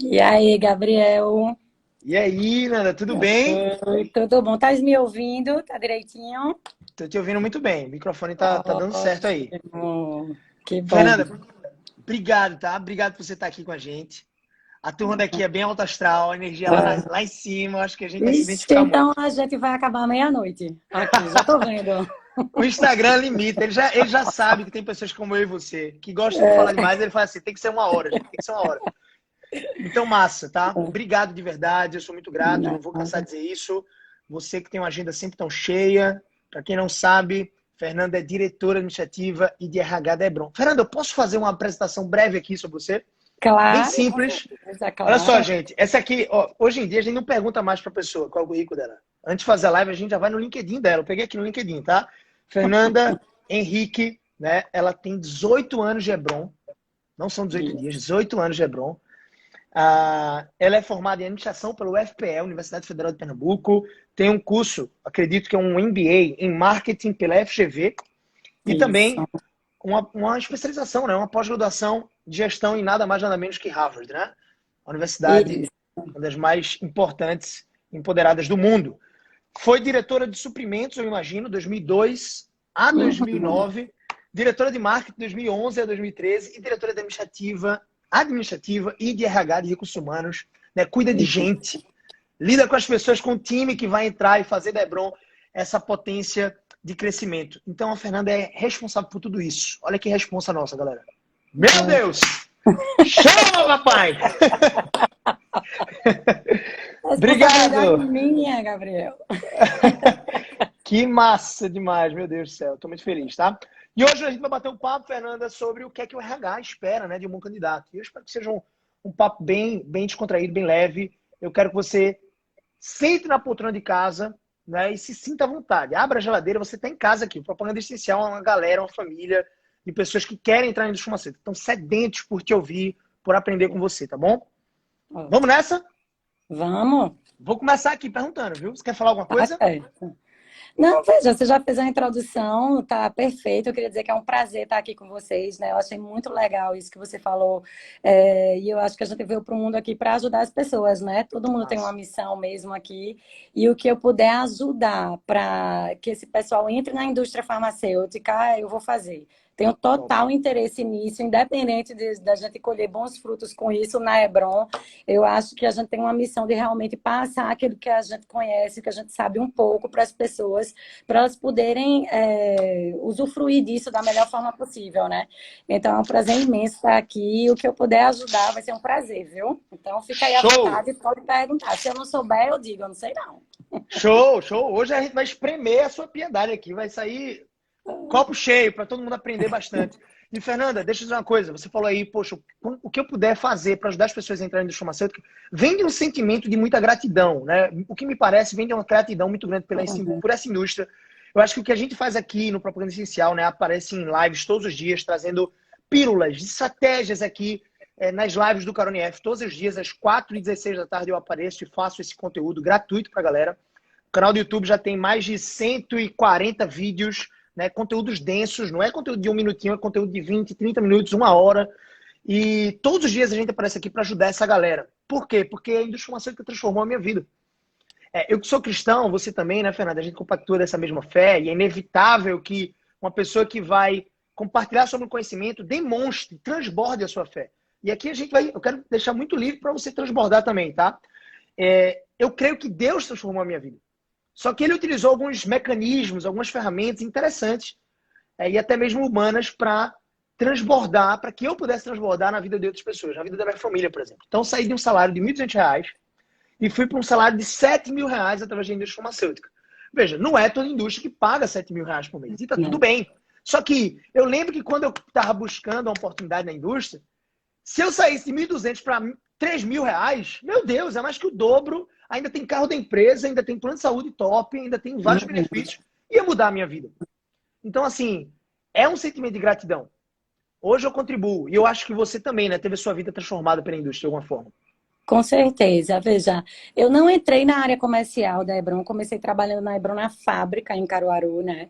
E aí, Gabriel? E aí, Nanda, tudo bem? Oi, tudo bom? Tá me ouvindo? Tá direitinho? Tô te ouvindo muito bem. O microfone tá dando certo aí. Ótimo. Que bom. Fernanda, obrigado, tá? Obrigado por você estar aqui com a gente. A turma daqui é bem alta astral, a energia lá em cima. Eu acho que a gente vai se Ixi, identificar então muito. a gente vai acabar meia-noite. Aqui, já tô vendo. O Instagram limita. Ele já sabe que tem pessoas como eu e você que gostam de falar demais. Ele fala assim: tem que ser uma hora, gente. Tem que ser uma hora. Então, massa, tá? Obrigado de verdade. Eu sou muito grato. Não vou cansar de dizer isso. Você que tem uma agenda sempre tão cheia. Para quem não sabe, Fernanda é diretora administrativa e de RH da Hebron. Fernanda, eu posso fazer uma apresentação breve aqui sobre você? Bem Claro, com simples. certeza, Olha só, claro. gente. Essa aqui, ó, hoje em dia, a gente não pergunta mais para a pessoa qual é o currículo dela. Antes de fazer a live, a gente já vai no LinkedIn dela. Eu peguei aqui no LinkedIn, tá? Fernanda Henrique, né? Ela tem 18 anos de Hebron. Não são 18 dias, 18 anos de Hebron. Ela é formada em administração pelo UFPE, Universidade Federal de Pernambuco. Tem um curso, acredito que é um MBA em marketing pela FGV. E Isso, também uma especialização, né? Uma pós-graduação de gestão em nada mais nada menos que Harvard, né? A universidade, isso. uma das mais importantes, empoderadas do mundo. Foi diretora de suprimentos, eu imagino, 2002 a Uhum. 2009. Diretora de marketing 2011 a 2013 e diretora de administrativa e de RH de recursos humanos, né? Cuida de gente, lida com as pessoas, com o time que vai entrar e fazer da Hebron essa potência de crescimento. Então a Fernanda é responsável por tudo isso. Olha que responsa nossa, galera. Meu Deus! Chama, papai! Responsabilidade Obrigado! minha, Gabriel. Que massa demais, meu Deus do céu. Estou muito feliz, tá? E hoje a gente vai bater um papo, Fernanda, sobre o que é que o RH espera, né, de um bom candidato. E eu espero que seja um papo bem descontraído, bem leve. Eu quero que você sente na poltrona de casa, né, e se sinta à vontade. Abra a geladeira, você está em casa aqui. O Propaganda Essencial é uma galera, uma família de pessoas que querem entrar na indústria farmacêutica. Estão sedentos por te ouvir, por aprender com você, tá bom? Vamos Ótimo. nessa? Vamos? Vou começar aqui perguntando, viu? Você quer falar alguma Tá coisa? certo. Não, veja, você já fez a introdução, tá perfeito. Eu queria dizer que é um prazer estar aqui com vocês, né? Eu achei muito legal isso que você falou. E eu acho que a gente veio para o mundo aqui para ajudar as pessoas, né? Todo mundo tem uma Massa. missão mesmo aqui. E o que eu puder ajudar para que esse pessoal entre na indústria farmacêutica, eu vou fazer. Tenho Top. total interesse nisso, independente da gente colher bons frutos com isso na Hebron. Eu acho que a gente tem uma missão de realmente passar aquilo que a gente conhece, que a gente sabe um pouco para as pessoas, para elas poderem usufruir disso da melhor forma possível, né? Então é um prazer imenso estar aqui. O que eu puder ajudar vai ser um prazer, viu? Então fica aí à Show! vontade, pode perguntar. Se eu não souber, eu digo, eu não sei não. Show, show. Hoje a gente vai espremer a sua piedade aqui. Vai sair copo cheio para todo mundo aprender bastante. E, Fernanda, deixa eu dizer uma coisa. Você falou aí, poxa, o que eu puder fazer para ajudar as pessoas a entrarem na indústria farmacêutica, vem de um sentimento de muita gratidão, né? O que me parece vem de uma gratidão muito grande por essa indústria. Eu acho que o que a gente faz aqui no Propaganda Essencial, né, aparece em lives todos os dias, trazendo pílulas de estratégias aqui nas lives do Carone F. Todos os dias, às 4h16 da tarde, eu apareço e faço esse conteúdo gratuito para a galera. O canal do YouTube já tem mais de 140 vídeos, né, conteúdos densos, não é conteúdo de 1 minutinho, é conteúdo de 20, 30 minutos, 1 hora. E todos os dias a gente aparece aqui para ajudar essa galera. Por quê? Porque a indústria farmacêutica transformou a minha vida. Eu que sou cristão, você também, né, Fernanda? A gente compactua dessa mesma fé e é inevitável que uma pessoa que vai compartilhar sobre o conhecimento demonstre, transborde a sua fé. E aqui eu quero deixar muito livre para você transbordar também, tá? Eu creio que Deus transformou a minha vida. Só que ele utilizou alguns mecanismos, algumas ferramentas interessantes e até mesmo humanas para transbordar, para que eu pudesse transbordar na vida de outras pessoas, na vida da minha família, por exemplo. Então, eu saí de um salário de R$ 1.200 e fui para um salário de R$ 7.000 através da indústria farmacêutica. Veja, não é toda indústria que paga R$ 7.000 por mês. E tá tudo Não. bem. Só que eu lembro que quando eu estava buscando uma oportunidade na indústria, se eu saísse de 1.200 para R$ 3.000, meu Deus, é mais que o dobro. Ainda tem carro da empresa, ainda tem plano de saúde top, ainda tem vários Uhum. benefícios. Ia mudar a minha vida. Então, assim, é um sentimento de gratidão. Hoje eu contribuo. E eu acho que você também, né? Teve a sua vida transformada pela indústria de alguma forma. Com certeza, veja, eu não entrei na área comercial da Hebron, comecei trabalhando na Hebron na fábrica em Caruaru, né?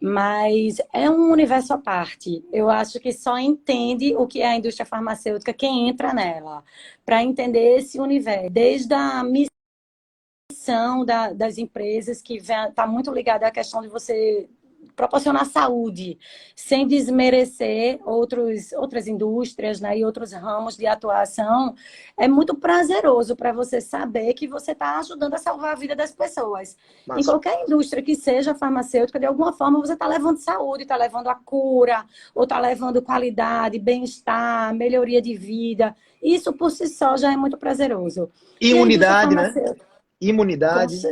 Mas é um universo à parte. Eu acho que só entende o que é a indústria farmacêutica quem entra nela, para entender esse universo, desde a missão das empresas, que está muito ligada à questão de você proporcionar saúde, sem desmerecer outras indústrias, né, e outros ramos de atuação, é muito prazeroso para você saber que você está ajudando a salvar a vida das pessoas. Em Massa. qualquer indústria que seja farmacêutica, de alguma forma você está levando saúde, está levando a cura, ou está levando qualidade, bem-estar, melhoria de vida. Isso por si só já é muito prazeroso. E a indústria Imunidade, né? farmacêutica, com, Imunidade.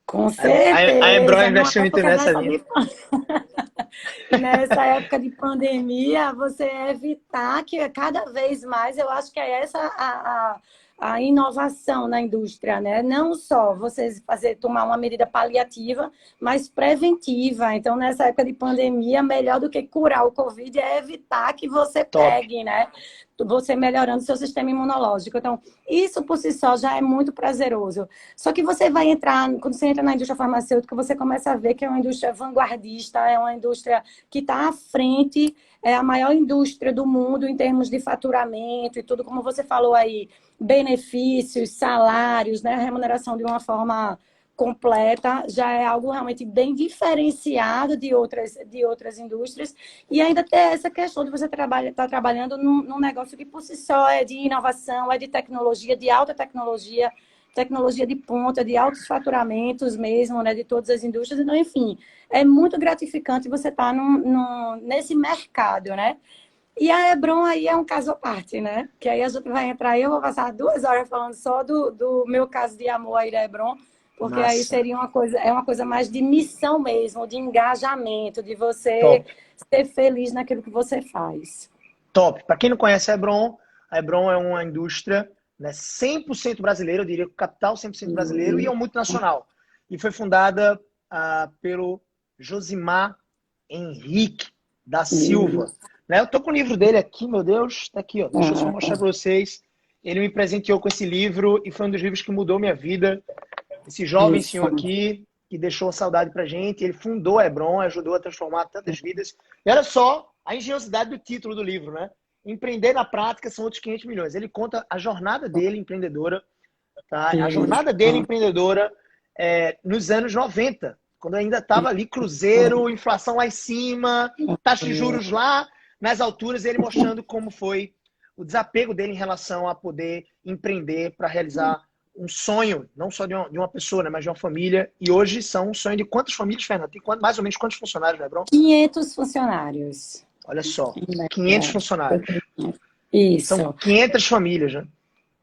com A Embron certeza, numa investe muito época nessa dessa linha. de nessa época de pandemia, você evitar que cada vez mais, eu acho que é essa a inovação na indústria, né? Não só você tomar uma medida paliativa, mas preventiva. Então, nessa época de pandemia, melhor do que curar o Covid é evitar que você Top. pegue, né? Você melhorando seu sistema imunológico. Então, isso por si só já é muito prazeroso. Só que você vai entrar, quando você entra na indústria farmacêutica, você começa a ver que é uma indústria vanguardista, é uma indústria que está à frente, é a maior indústria do mundo em termos de faturamento e tudo, como você falou aí, benefícios, salários, né, remuneração de uma forma completa, já é algo realmente bem diferenciado de outras indústrias, e ainda tem essa questão de você estar trabalhando num negócio que por si só é de inovação, é de tecnologia, de alta tecnologia, tecnologia de ponta, de altos faturamentos mesmo, né, de todas as indústrias. Então, enfim, é muito gratificante você estar nesse mercado, né? E a Hebron aí é um caso à parte, né? Que aí a gente vai entrar, eu vou passar 2 horas falando só do meu caso de amor aí da Hebron, porque aí Massa. seria uma coisa mais de missão mesmo, de engajamento, de você Top. ser feliz naquilo que você faz. Top. Para quem não conhece a Hebron é uma indústria, né, 100% brasileira, eu diria que o capital 100% brasileiro, e é um multinacional. E foi fundada pelo Josimar Henrique da Silva. Né? Eu tô com o livro dele aqui, meu Deus, tá aqui, ó. Deixa eu só mostrar para vocês. Ele me presenteou com esse livro e foi um dos livros que mudou minha vida. Esse jovem Isso. senhor aqui, que deixou saudade pra gente, ele fundou a Hebron, ajudou a transformar tantas vidas. E olha só a engenhosidade do título do livro, né? Empreender na prática são outros 500 milhões. Ele conta a jornada dele empreendedora, tá? A jornada dele empreendedora nos anos 90, quando ainda estava ali cruzeiro, inflação lá em cima, taxa de juros lá nas alturas, ele mostrando como foi o desapego dele em relação a poder empreender para realizar um sonho, não só de uma pessoa, né, mas de uma família. E hoje são um sonho de quantas famílias, Fernanda? Tem mais ou menos quantos funcionários, Lebron? 500 funcionários. Olha só, 500 funcionários. São Isso. 500 famílias, né?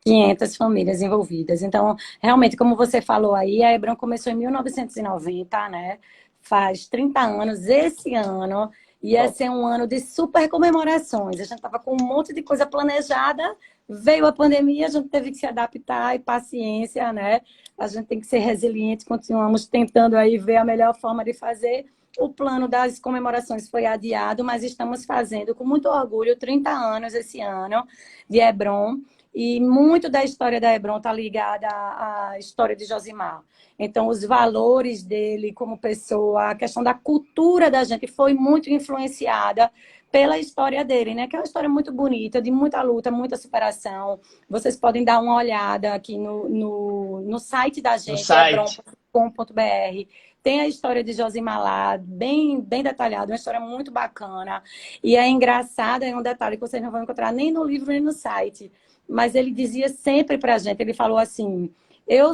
500 famílias envolvidas. Então, realmente, como você falou aí, a Hebron começou em 1990, né? Faz 30 anos, esse ano ia Top. ser um ano de super comemorações. A gente estava com um monte de coisa planejada, veio a pandemia, a gente teve que se adaptar e paciência, né? A gente tem que ser resiliente, continuamos tentando aí ver a melhor forma de fazer. O plano das comemorações foi adiado, mas estamos fazendo com muito orgulho 30 anos esse ano de Hebron. E muito da história da Hebron está ligada à história de Josimar. Então, os valores dele como pessoa, a questão da cultura da gente foi muito influenciada pela história dele, né? Que é uma história muito bonita, de muita luta, muita superação. Vocês podem dar uma olhada aqui no site da No gente, site. hebron.com.br. Tem a história de Josimar lá, bem, bem detalhada, uma história muito bacana. E é engraçada, é um detalhe que vocês não vão encontrar nem no livro nem no site. Mas ele dizia sempre para a gente, ele falou assim, eu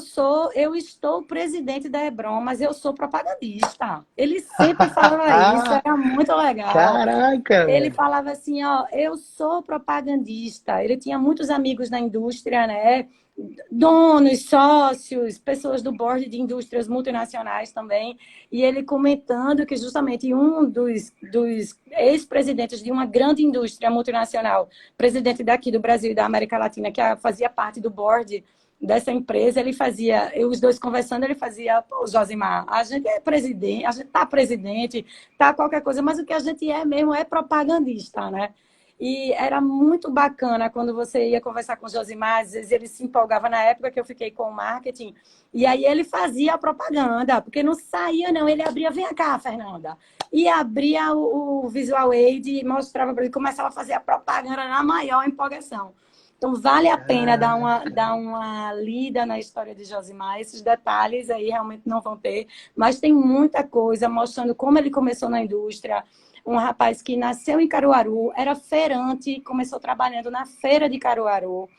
estou presidente da Hebron, mas eu sou propagandista. Ele sempre falava isso, era muito legal. Caraca, Ele velho. falava assim, ó, eu sou propagandista. Ele tinha muitos amigos na indústria, né? Donos, sócios, pessoas do board de indústrias multinacionais também. E ele comentando que justamente um dos ex-presidentes de uma grande indústria multinacional, presidente daqui do Brasil e da América Latina, que fazia parte do board dessa empresa, ele fazia, os dois conversando, ele fazia, o Josimar, a gente é presidente, a gente tá presidente, tá qualquer coisa, mas o que a gente é mesmo é propagandista, né? E era muito bacana quando você ia conversar com o Josimar, às vezes ele se empolgava na época que eu fiquei com o marketing, e aí ele fazia a propaganda, porque não saía não, ele abria, vem cá, Fernanda, e abria o Visual Aid e mostrava para ele, começava a fazer a propaganda na maior empolgação. Então, vale a pena dar uma lida na história de Josimar. Esses detalhes aí realmente não vão ter, mas tem muita coisa mostrando como ele começou na indústria. Um rapaz que nasceu em Caruaru, era feirante, começou trabalhando na feira de Caruaru.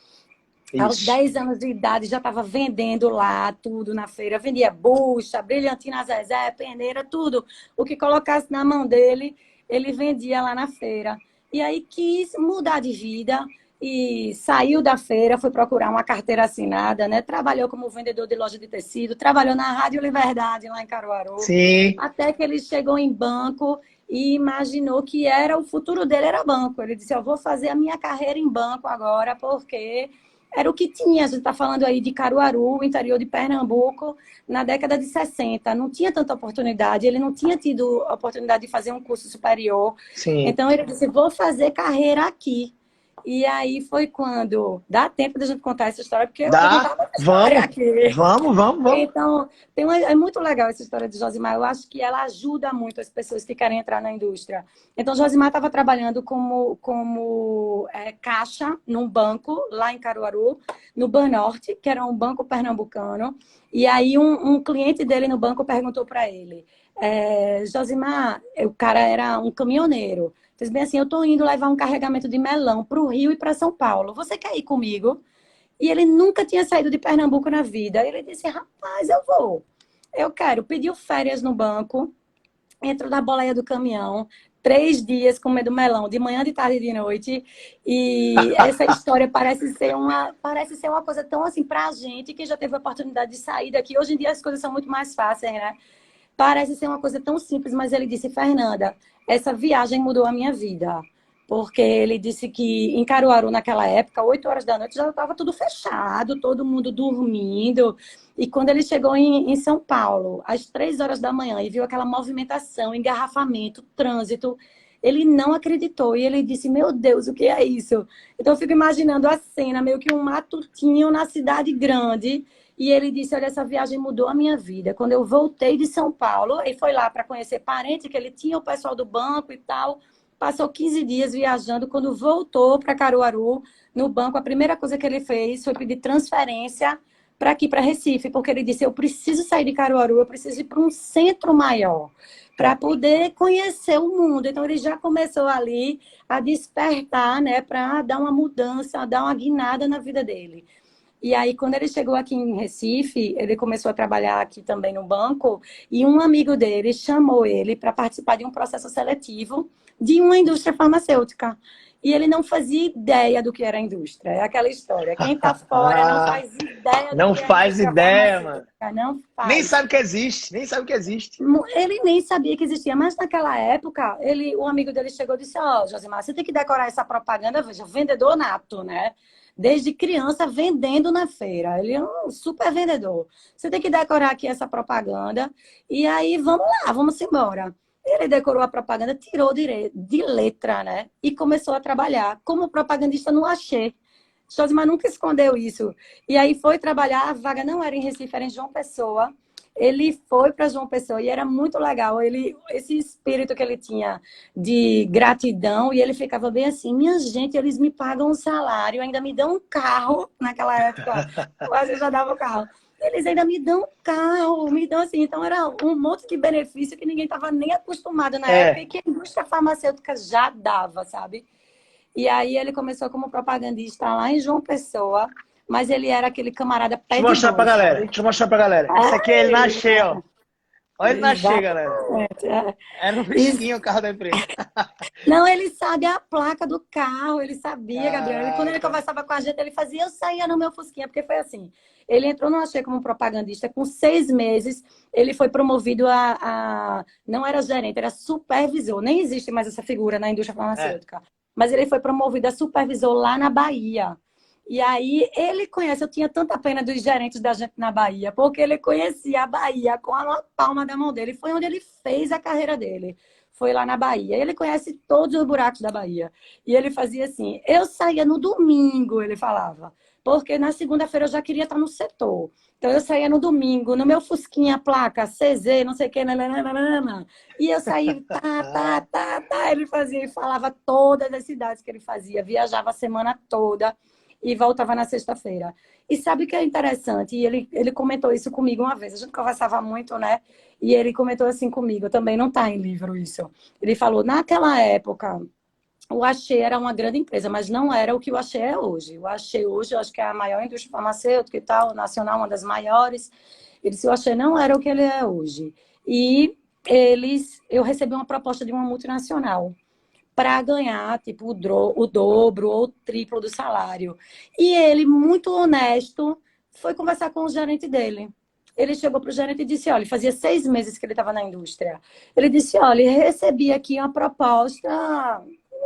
Aos Isso. 10 anos de idade já estava vendendo lá tudo na feira. Vendia bucha, brilhantina Zezé, peneira, tudo. O que colocasse na mão dele, ele vendia lá na feira. E aí quis mudar de vida e saiu da feira, foi procurar uma carteira assinada, né? Trabalhou como vendedor de loja de tecido, trabalhou na Rádio Liberdade lá em Caruaru, Sim. até que ele chegou em banco e imaginou que era o futuro dele era banco. Ele disse: eu vou fazer a minha carreira em banco agora, porque era o que tinha. A gente está falando aí de Caruaru, interior de Pernambuco, na década de 60. Não tinha tanta oportunidade, ele não tinha tido a oportunidade de fazer um curso superior. Sim. Então, ele disse: vou fazer carreira aqui. E aí foi quando... Dá tempo da gente contar essa história, porque eu vou Dá. contar muita história Vamos. aqui. Vamos, vamos, vamos. Então, é muito legal essa história de Josimar. Eu acho que ela ajuda muito as pessoas que querem entrar na indústria. Então, Josimar estava trabalhando como caixa num banco lá em Caruaru, no Banorte, que era um banco pernambucano. E aí, um cliente dele no banco perguntou para ele: Josimar, o cara era um caminhoneiro. Fez bem assim: eu estou indo levar um carregamento de melão para o Rio e para São Paulo. Você quer ir comigo? E ele nunca tinha saído de Pernambuco na vida. Ele disse: rapaz, eu vou. Eu quero. Pediu férias no banco, entrou na boleia do caminhão, 3 dias comendo melão, de manhã, de tarde e de noite. E essa história parece ser uma coisa tão assim pra gente que já teve a oportunidade de sair daqui. Hoje em dia as coisas são muito mais fáceis, né? Parece ser uma coisa tão simples, mas ele disse: Fernanda, essa viagem mudou a minha vida. Porque ele disse que em Caruaru, naquela época, 8 horas da noite, já estava tudo fechado, todo mundo dormindo. E quando ele chegou em São Paulo, às 3 horas da manhã, e viu aquela movimentação, engarrafamento, trânsito, ele não acreditou. E ele disse: meu Deus, o que é isso? Então eu fico imaginando a cena, meio que um matutinho na cidade grande. E ele disse: olha, essa viagem mudou a minha vida. Quando eu voltei de São Paulo, ele foi lá para conhecer parente, que ele tinha o pessoal do banco e tal. Passou 15 dias viajando. Quando voltou para Caruaru, no banco, a primeira coisa que ele fez foi pedir transferência para aqui, para Recife, porque ele disse: eu preciso sair de Caruaru, eu preciso ir para um centro maior, para poder conhecer o mundo. Então, ele já começou ali a despertar, né, para dar uma mudança, dar uma guinada na vida dele. E aí, quando ele chegou aqui em Recife, ele começou a trabalhar aqui também no banco, e um amigo dele chamou ele para participar de um processo seletivo de uma indústria farmacêutica. E ele não fazia ideia do que era a indústria. É aquela história: quem está fora não faz ideia do Não que é a faz indústria ideia, mano. farmacêutica. Não Nem faz. sabe que existe, nem sabe que existe. Ele nem sabia que existia, mas naquela época, o amigo dele chegou e disse: ó, Josimar, você tem que decorar essa propaganda. Veja, vendedor nato, né? Desde criança vendendo na feira. Ele é um super vendedor. Você tem que decorar aqui essa propaganda e aí vamos lá, vamos embora. Ele decorou a propaganda, tirou de letra, né? E começou a trabalhar como propagandista no Axê. Josimar nunca escondeu isso. E aí foi trabalhar, a vaga não era em Recife, era em João Pessoa. Ele foi para João Pessoa e era muito legal. Esse espírito que ele tinha de gratidão, e ele ficava bem assim: minha gente, eles me pagam um salário, ainda me dão um carro. Naquela época, quase já dava o carro. Eles ainda me dão um carro, me dão assim. Então, era um monte de benefício que ninguém estava nem acostumado na época e que a indústria farmacêutica já dava, sabe? E aí ele começou como propagandista lá em João Pessoa, mas ele era aquele camarada Deixa pé eu de mostrar pra dois, galera. sabe? Deixa eu mostrar pra galera. Esse aqui é ele na cheia, ó. Olha ele na cheia, galera. Exatamente. Era no fresquinho o carro da empresa. Não, ele sabe a placa do carro, ele sabia, Gabriel. Quando ele Caraca. conversava com a gente, ele fazia: eu saía no meu Fusquinha, porque foi assim. Ele entrou no Axê como propagandista, com 6 meses, ele foi promovido não era gerente, era supervisor. Nem existe mais essa figura na indústria É. farmacêutica. Mas ele foi promovido a supervisor lá na Bahia. E aí ele conhece, eu tinha tanta pena dos gerentes da gente na Bahia, porque ele conhecia a Bahia com a palma da mão dele. Foi onde ele fez a carreira dele. foi lá na Bahia. Ele conhece todos os buracos da Bahia. E ele fazia assim, eu saía no domingo, ele falava, porque na segunda-feira eu já queria estar no setor. Então eu saía no domingo, no meu fusquinha, placa, CZ, não sei o que, nananana, e eu saía, ele fazia, e falava todas as cidades que ele fazia, viajava a semana toda e voltava na sexta-feira. E sabe o que é interessante? E ele comentou isso comigo uma vez, a gente conversava muito, né? E ele comentou assim comigo, também não está em livro isso. Ele falou, naquela época, o Axê era uma grande empresa, mas não era o que o Axê é hoje. O Axê hoje, eu acho que é a maior indústria farmacêutica e tal, nacional, uma das maiores. Ele disse, o Axê não era o que ele é hoje. E eu recebi uma proposta de uma multinacional para ganhar, tipo, o dobro ou o triplo do salário. E ele, muito honesto, foi conversar com o gerente dele. Ele chegou para o gerente e disse, olha, fazia 6 meses que ele estava na indústria. Ele disse, olha, recebi aqui uma proposta,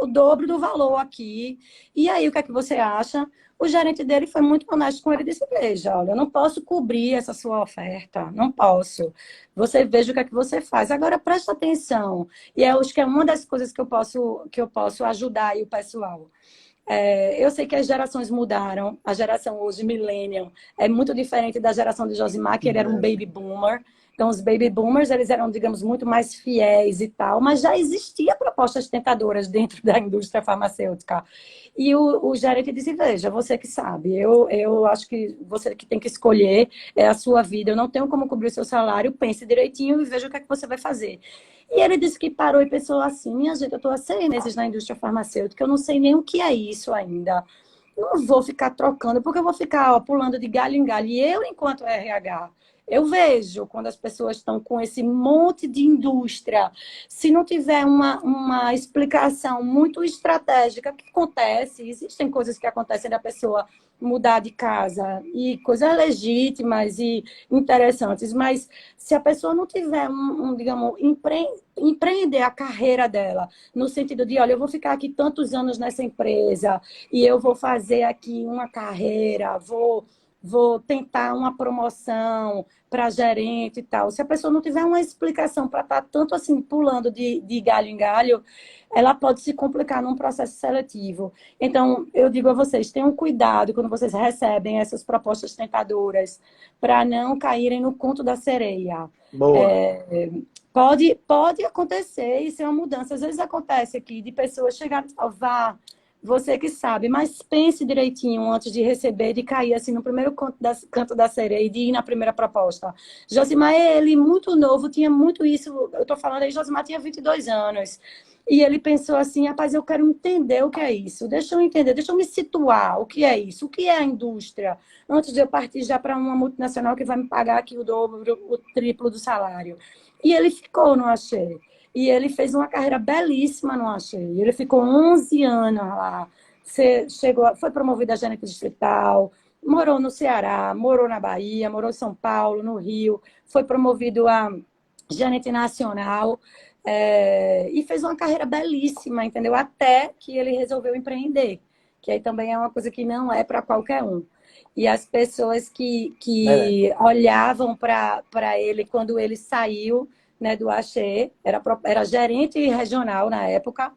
o dobro do valor aqui. E aí, o que é que você acha? O gerente dele foi muito honesto com ele e disse, veja, olha, eu não posso cobrir essa sua oferta, não posso. Você veja o que é que você faz. Agora, presta atenção. E eu acho que é uma das coisas que eu posso ajudar aí o pessoal. Eu sei que as gerações mudaram. A geração hoje, millennial, é muito diferente da geração de Josimar, que ele era um baby boomer. Então, os baby boomers, eles eram, digamos, muito mais fiéis e tal, mas já existia propostas tentadoras dentro da indústria farmacêutica. E o gerente disse, veja, você que sabe, eu acho que você que tem que escolher, é a sua vida, eu não tenho como cobrir o seu salário, pense direitinho e veja o que é que você vai fazer. E ele disse que parou e pensou assim, minha gente, eu estou há 6 meses na indústria farmacêutica, eu não sei nem o que é isso ainda. Eu não vou ficar trocando, porque eu vou ficar pulando de galho em galho. E eu, enquanto RH, eu vejo quando as pessoas estão com esse monte de indústria, se não tiver uma explicação muito estratégica, o que acontece? Existem coisas que acontecem da pessoa mudar de casa e coisas legítimas e interessantes, mas se a pessoa não tiver digamos, empreender a carreira dela, no sentido de, olha, eu vou ficar aqui tantos anos nessa empresa e eu vou fazer aqui uma carreira, vou tentar uma promoção para gerente e tal. Se a pessoa não tiver uma explicação para estar tanto assim pulando de galho em galho, ela pode se complicar num processo seletivo. Então, eu digo a vocês, tenham cuidado quando vocês recebem essas propostas tentadoras para não caírem no conto da sereia. Boa. Pode acontecer e ser uma mudança. Às vezes acontece aqui de pessoas chegarem e falar, vá, você que sabe, mas pense direitinho antes de receber, de cair assim no primeiro canto da sereia e de ir na primeira proposta. Josimar, ele muito novo, tinha muito isso, eu estou falando aí, Josimar tinha 22 anos. E ele pensou assim, rapaz, eu quero entender o que é isso, deixa eu entender, deixa eu me situar, o que é isso, o que é a indústria, antes de eu partir já para uma multinacional que vai me pagar aqui o dobro, o triplo do salário. E ele ficou no Axé. E ele fez uma carreira belíssima no Axé. Ele ficou 11 anos lá. Foi promovido a gerente distrital, morou no Ceará, morou na Bahia, morou em São Paulo, no Rio, foi promovido a gerente nacional. E fez uma carreira belíssima, entendeu? Até que ele resolveu empreender, que aí também é uma coisa que não é para qualquer um. E as pessoas que olhavam para ele quando ele saiu, né, do Axé, era gerente regional na época,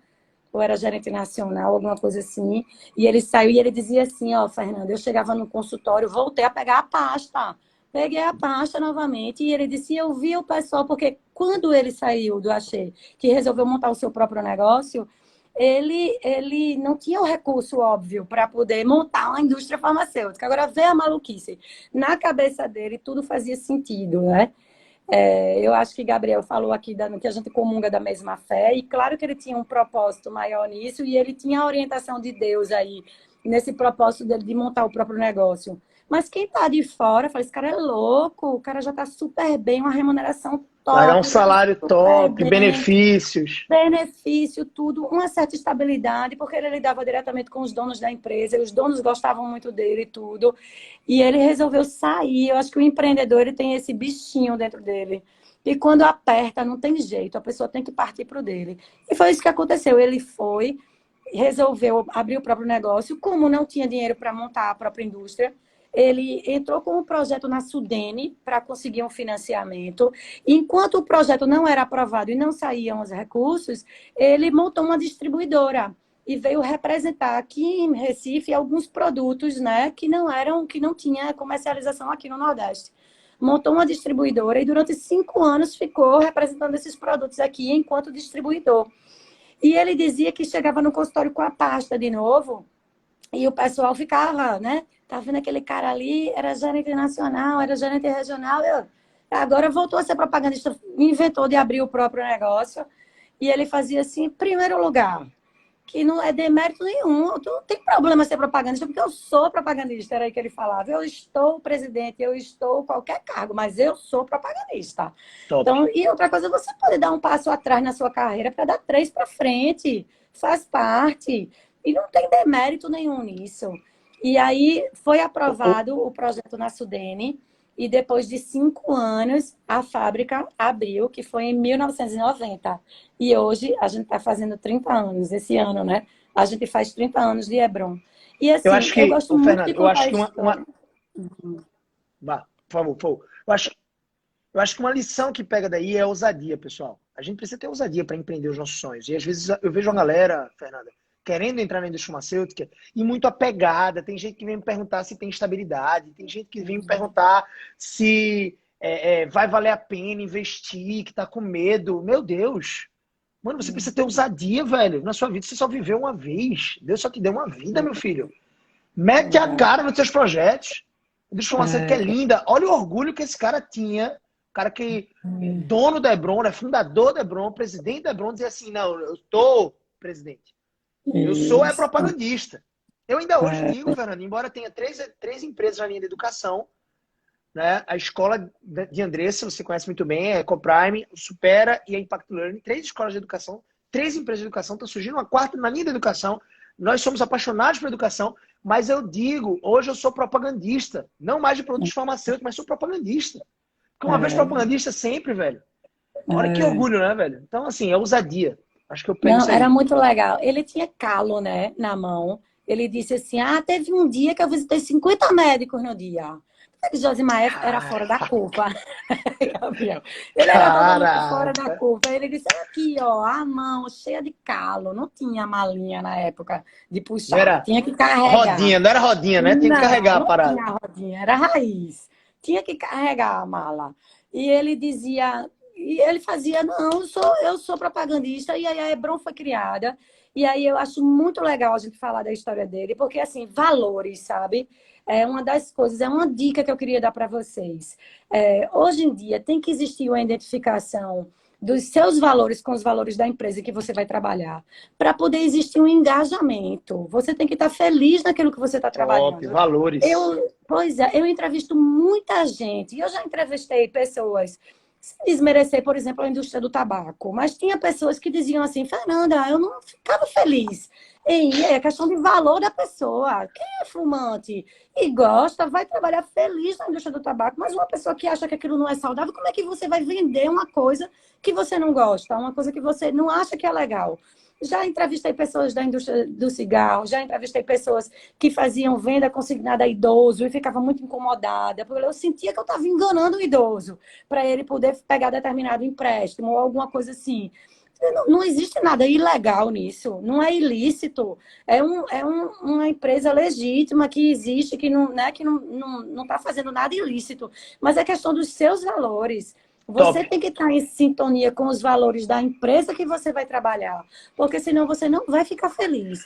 ou era gerente nacional, alguma coisa assim, e ele saiu e ele dizia assim, ó, Fernanda, eu chegava no consultório, voltei a pegar a pasta, peguei a pasta novamente, e ele disse, eu vi o pessoal, porque quando ele saiu do Axé, que resolveu montar o seu próprio negócio, ele não tinha o recurso óbvio para poder montar uma indústria farmacêutica. Agora, vê a maluquice. Na cabeça dele, tudo fazia sentido, né? Eu acho que Gabriel falou aqui que a gente comunga da mesma fé, e claro que ele tinha um propósito maior nisso, e ele tinha a orientação de Deus aí, nesse propósito dele de montar o próprio negócio. Mas quem está de fora, fala, esse cara é louco, o cara já está super bem, uma remuneração Pagar um top, salário super top, bem, benefícios. benefício, tudo, uma certa estabilidade, porque ele lidava diretamente com os donos da empresa, e os donos gostavam muito dele e tudo. E ele resolveu sair. Eu acho que o empreendedor ele tem esse bichinho dentro dele. E quando aperta, não tem jeito, a pessoa tem que partir para o dele. E foi isso que aconteceu. Ele foi, resolveu abrir o próprio negócio, como não tinha dinheiro para montar a própria indústria. ele entrou com um projeto na Sudene para conseguir um financiamento. Enquanto o projeto não era aprovado e não saíam os recursos, ele montou uma distribuidora e veio representar aqui em Recife alguns produtos, né, que não tinha comercialização aqui no Nordeste. Montou uma distribuidora e durante 5 anos ficou representando esses produtos aqui enquanto distribuidor. E ele dizia que chegava no consultório com a pasta de novo e o pessoal ficava, né? Tá vendo aquele cara ali, era gerente nacional, era gerente regional, agora voltou a ser propagandista, inventou de abrir o próprio negócio. E ele fazia assim, em primeiro lugar, que não é demérito nenhum, não tem problema ser propagandista, porque eu sou propagandista, era aí que ele falava. Eu estou presidente, eu estou qualquer cargo, mas eu sou propagandista. Top. Então, e outra coisa, você pode dar um passo atrás na sua carreira para dar 3 para frente, faz parte. E não tem demérito nenhum nisso. E aí foi aprovado o projeto na Sudene, e depois de 5 anos, a fábrica abriu, que foi em 1990. E hoje a gente está fazendo 30 anos, esse ano, né? A gente faz 30 anos de Hebron. E assim, Eu acho que, gosto muito Fernando, de eu acho contar que história. Vá, por favor, por favor. Eu acho que uma lição que pega daí é a ousadia, pessoal. A gente precisa ter ousadia para empreender os nossos sonhos. E às vezes eu vejo uma galera, Fernanda, querendo entrar na indústria farmacêutica e muito apegada. Tem gente que vem me perguntar se tem estabilidade, tem gente que vem me perguntar se vai valer a pena investir, que tá com medo. Meu Deus! Mano, você precisa ter ousadia, velho. Na sua vida você só viveu uma vez. Deus só te deu uma vida, meu filho. Mete a cara nos seus projetos. A indústria farmacêutica é linda. Olha o orgulho que esse cara tinha. O cara que dono da Hebron, é fundador da Hebron, presidente da Hebron, dizia assim, não, eu tô presidente. Eu sou propagandista. Eu ainda hoje digo, Fernando, embora tenha três empresas na linha de educação, né? A escola de Andressa, você conhece muito bem, a Ecoprime, o Supera e a Impact Learning, 3 escolas de educação, 3 empresas de educação, está surgindo uma 4ª na linha da educação. Nós somos apaixonados por educação, mas eu digo, hoje eu sou propagandista, não mais de produtos farmacêuticos, mas sou propagandista. Porque uma vez propagandista sempre, velho. Olha que orgulho, né, velho? Então, assim, é ousadia. Acho que eu pego Não, isso aí. era muito legal. Ele tinha calo, né, na mão. Ele disse assim, teve um dia que eu visitei 50 médicos no dia. Josimar era fora da curva. Gabriel. Ele era totalmente fora da Caraca. curva. Ele disse, aqui, ó, a mão cheia de calo. Não tinha malinha na época de Não puxar. era Tinha que carregar. rodinha, não era rodinha, né? Tinha que carregar a Não parada. tinha rodinha, era raiz. Tinha que carregar a mala. E ele dizia, e ele fazia, não, eu sou propagandista, e aí a Hebron foi criada. E aí eu acho muito legal a gente falar da história dele, porque assim, valores, sabe? É uma das coisas, é uma dica que eu queria dar para vocês. Hoje em dia tem que existir uma identificação dos seus valores com os valores da empresa que você vai trabalhar, para poder existir um engajamento. Você tem que estar feliz naquilo que você está Top, trabalhando. valores. Pois é, eu entrevisto muita gente, e eu já entrevistei pessoas, sem desmerecer, por exemplo, a indústria do tabaco, mas tinha pessoas que diziam assim, Fernanda, eu não ficava feliz. É questão de valor da pessoa. Quem é fumante e gosta, vai trabalhar feliz na indústria do tabaco, mas uma pessoa que acha que aquilo não é saudável, como é que você vai vender uma coisa que você não gosta, uma coisa que você não acha que é legal? Já entrevistei pessoas da indústria do cigarro, já entrevistei pessoas que faziam venda consignada a idoso e ficava muito incomodada, porque eu sentia que eu estava enganando o idoso para ele poder pegar determinado empréstimo ou alguma coisa assim. Não existe nada ilegal nisso, não é ilícito. Uma empresa legítima que existe, que não está não tá fazendo nada ilícito, mas é questão dos seus valores. Você Top. tem que estar em sintonia com os valores da empresa que você vai trabalhar, porque senão você não vai ficar feliz.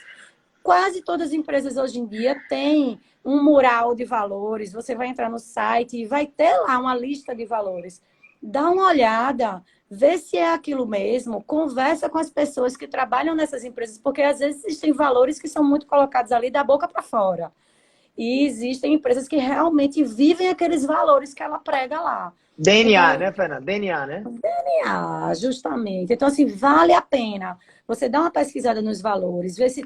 Quase todas as empresas hoje em dia têm um mural de valores. Você vai entrar no site e vai ter lá uma lista de valores. Dá uma olhada, vê se é aquilo mesmo, conversa com as pessoas que trabalham nessas empresas, porque às vezes existem valores que são muito colocados ali da boca para fora. E existem empresas que realmente vivem aqueles valores que ela prega lá. DNA, Então, né, Fernanda? DNA, né? justamente. Então, assim, vale a pena você dar uma pesquisada nos valores, ver se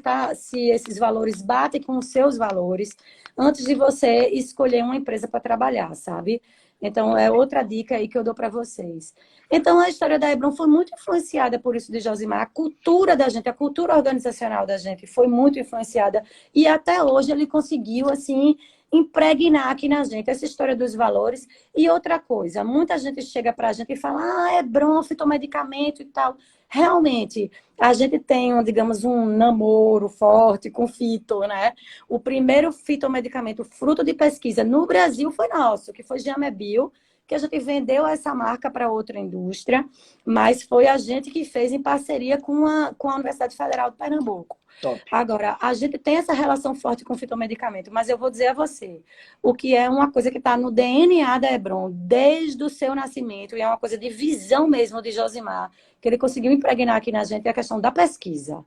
esses valores batem com os seus valores, antes de você escolher uma empresa para trabalhar, sabe? Então, é outra dica aí que eu dou para vocês. Então, a história da Hebron foi muito influenciada por isso de Josimar. A cultura da gente, a cultura organizacional da gente foi muito influenciada. E até hoje ele conseguiu, assim, impregnar aqui na gente essa história dos valores. E outra coisa, muita gente chega para a gente e fala, é bom, fitomedicamento e tal. Realmente, a gente tem, digamos, um namoro forte com fito, né? O primeiro fitomedicamento, fruto de pesquisa no Brasil foi nosso, que foi Giamebio, que a gente vendeu essa marca para outra indústria, mas foi a gente que fez em parceria com a Universidade Federal de Pernambuco. Top. Agora, a gente tem essa relação forte com o fitomedicamento, mas eu vou dizer a você, o que é uma coisa que está no DNA da Hebron, desde o seu nascimento, e é uma coisa de visão mesmo de Josimar, que ele conseguiu impregnar aqui na gente, é a questão da pesquisa.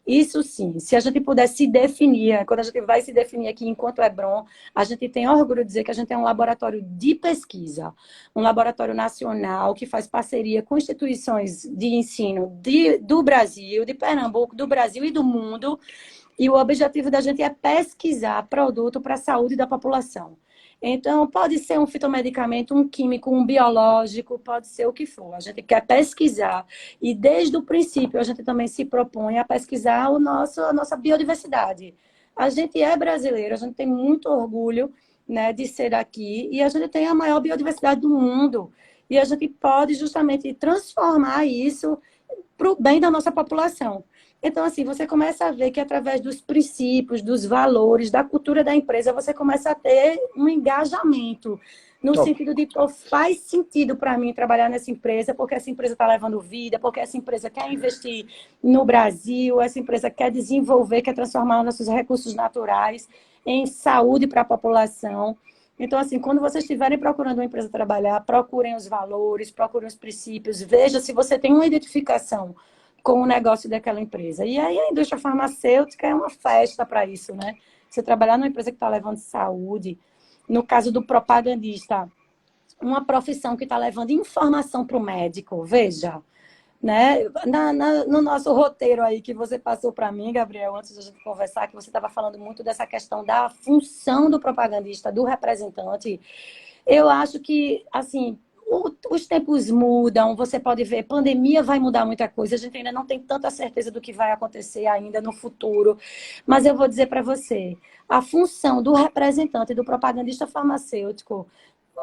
Isso sim, se a gente puder se definir, quando a gente vai se definir aqui enquanto Hebron, a gente tem orgulho de dizer que a gente é um laboratório de pesquisa, um laboratório nacional que faz parceria com instituições de ensino do Brasil, de Pernambuco, do Brasil e do mundo, e o objetivo da gente é pesquisar produto para a saúde da população. Então, pode ser um fitomedicamento, um químico, um biológico, pode ser o que for. A gente quer pesquisar. E desde o princípio, a gente também se propõe a pesquisar a nossa biodiversidade. A gente é brasileiro, a gente tem muito orgulho, né, de ser daqui, e a gente tem a maior biodiversidade do mundo. E a gente pode justamente transformar isso para o bem da nossa população. Então, assim, você começa a ver que através dos princípios, dos valores, da cultura da empresa, você começa a ter um engajamento, no Top. sentido de, pô, faz sentido para mim trabalhar nessa empresa, porque essa empresa está levando vida, porque essa empresa quer investir no Brasil, essa empresa quer desenvolver, quer transformar nossos recursos naturais em saúde para a população. Então, assim, quando vocês estiverem procurando uma empresa trabalhar, procurem os valores, procurem os princípios, veja se você tem uma identificação com o negócio daquela empresa. E aí a indústria farmacêutica é uma festa para isso, né? Você trabalhar numa empresa que está levando saúde, no caso do propagandista, uma profissão que está levando informação para o médico, veja, né? No nosso roteiro aí que você passou para mim, Gabriel, antes da gente conversar, que você estava falando muito dessa questão da função do propagandista, do representante, eu acho que, assim, os tempos mudam, você pode ver, pandemia vai mudar muita coisa, a gente ainda não tem tanta certeza do que vai acontecer ainda no futuro, mas eu vou dizer para você, a função do representante, do propagandista farmacêutico,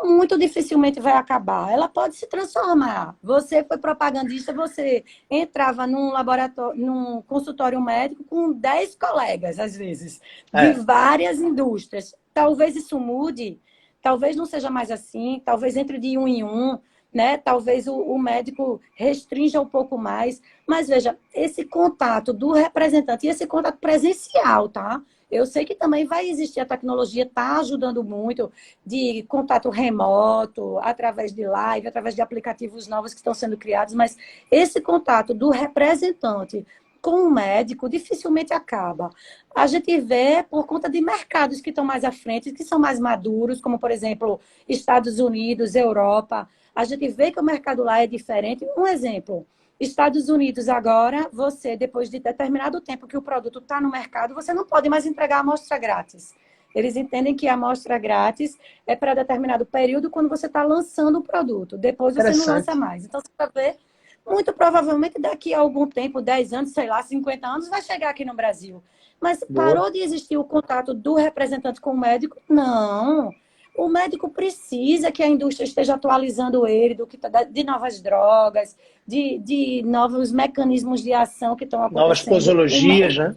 muito dificilmente vai acabar. Ela pode se transformar. Você foi propagandista, você entrava num laboratório, num consultório médico com 10 colegas, às vezes, de várias indústrias. Talvez isso mude. Talvez não seja mais assim, talvez entre de um em um, né? Talvez o médico restrinja um pouco mais. Mas veja, esse contato do representante e esse contato presencial, tá? Eu sei que também vai existir, a tecnologia está ajudando muito de contato remoto, através de live, através de aplicativos novos que estão sendo criados, mas esse contato do representante com o médico dificilmente acaba. A gente vê por conta de mercados que estão mais à frente, que são mais maduros, como, por exemplo, Estados Unidos, Europa. A gente vê que o mercado lá é diferente. Um exemplo, Estados Unidos agora, você, depois de determinado tempo que o produto está no mercado, você não pode mais entregar a amostra grátis. Eles entendem que a amostra grátis é para determinado período quando você está lançando o produto. Depois você não lança mais. Então, você vai ver, muito provavelmente daqui a algum tempo, 10 anos, sei lá, 50 anos, vai chegar aqui no Brasil. Mas parou de existir o contato do representante com o médico? Não. O médico precisa que a indústria esteja atualizando ele de novas drogas, de novos mecanismos de ação que estão acontecendo. Novas posologias, né?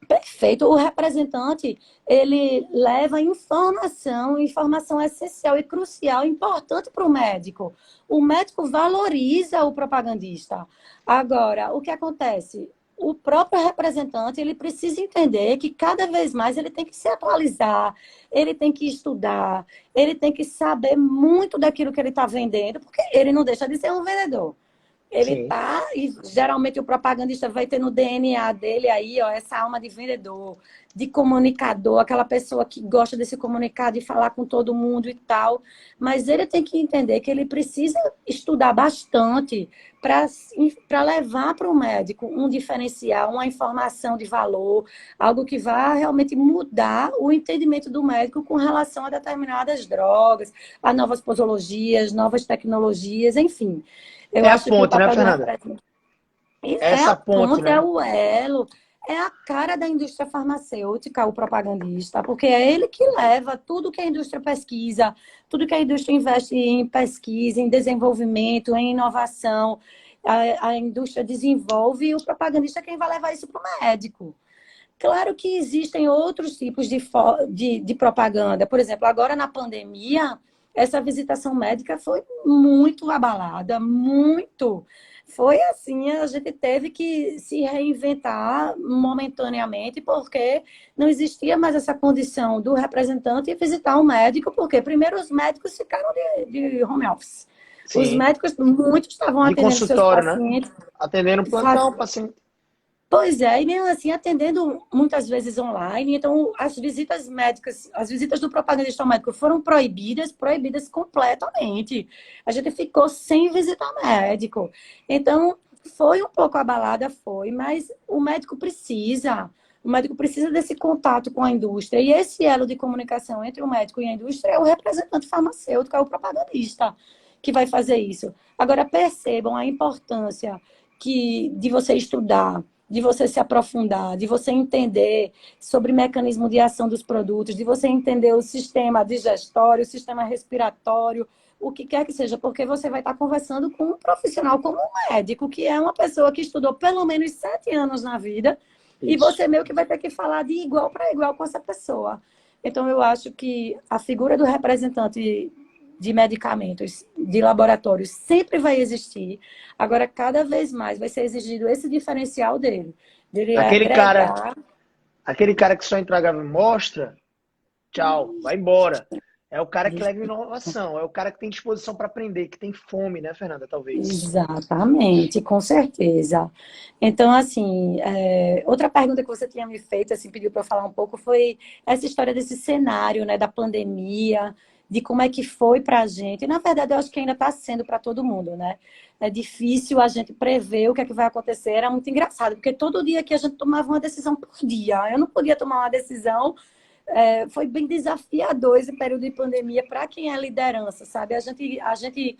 Perfeito. O representante, ele leva informação, informação essencial e crucial, importante para o médico. O médico valoriza o propagandista. Agora, o que acontece? O próprio representante, ele precisa entender que cada vez mais ele tem que se atualizar, ele tem que estudar, ele tem que saber muito daquilo que ele está vendendo, porque ele não deixa de ser um vendedor. Ele tá, e geralmente o propagandista vai ter no DNA dele aí, ó, essa alma de vendedor, de comunicador, aquela pessoa que gosta de se comunicar, de falar com todo mundo e tal. Mas ele tem que entender que ele precisa estudar bastante para levar para o médico um diferencial, uma informação de valor, algo que vá realmente mudar o entendimento do médico com relação a determinadas drogas, a novas posologias, novas tecnologias, enfim. Eu É a acho que o ponte, né, papel do Fernanda? representante Essa a ponte, ponte, é né? o elo, é a cara da indústria farmacêutica, o propagandista, porque é ele que leva tudo que a indústria pesquisa, tudo que a indústria investe em pesquisa, em desenvolvimento, em inovação, a indústria desenvolve e o propagandista é quem vai levar isso para o médico. Claro que existem outros tipos de propaganda. Por exemplo, agora na pandemia, essa visitação médica foi muito abalada, muito. Foi assim, a gente teve que se reinventar momentaneamente, porque não existia mais essa condição do representante visitar um médico, porque primeiro os médicos ficaram de home office. Os Sim. médicos, muitos estavam De atendendo seus consultório, né? pacientes. Atendendo plantão, paciente. Pois é, e mesmo assim atendendo muitas vezes online, então as visitas médicas, as visitas do propagandista ao médico foram proibidas completamente. A gente ficou sem visitar médico. Então, foi um pouco abalada, foi, mas o médico precisa desse contato com a indústria, e esse elo de comunicação entre o médico e a indústria é o representante farmacêutico, é o propagandista que vai fazer isso. Agora, percebam a importância de você estudar, de você se aprofundar, de você entender sobre mecanismo de ação dos produtos, de você entender o sistema digestório, o sistema respiratório, o que quer que seja, porque você vai estar conversando com um profissional como um médico, que é uma pessoa que estudou pelo menos 7 anos na vida, e Isso. você meio que vai ter que falar de igual para igual com essa pessoa. Então, eu acho que a figura do representante de medicamentos, de laboratórios, sempre vai existir. Agora, cada vez mais vai ser exigido esse diferencial dele Aquele cara, agregar. aquele cara que só entregava amostra, tchau, vai embora. É o cara que leva inovação, é o cara que tem disposição para aprender, que tem fome, né, Fernanda? Talvez. Exatamente, com certeza. Então, assim, outra pergunta que você tinha me feito, assim, pediu para eu falar um pouco, foi essa história desse cenário, né, da pandemia, de como é que foi para a gente. E, na verdade, eu acho que ainda está sendo para todo mundo, né? É difícil a gente prever o que é que vai acontecer. Era muito engraçado, porque todo dia que a gente tomava uma decisão por dia. Eu não podia tomar uma decisão. Foi bem desafiador esse período de pandemia para quem é liderança, sabe? A gente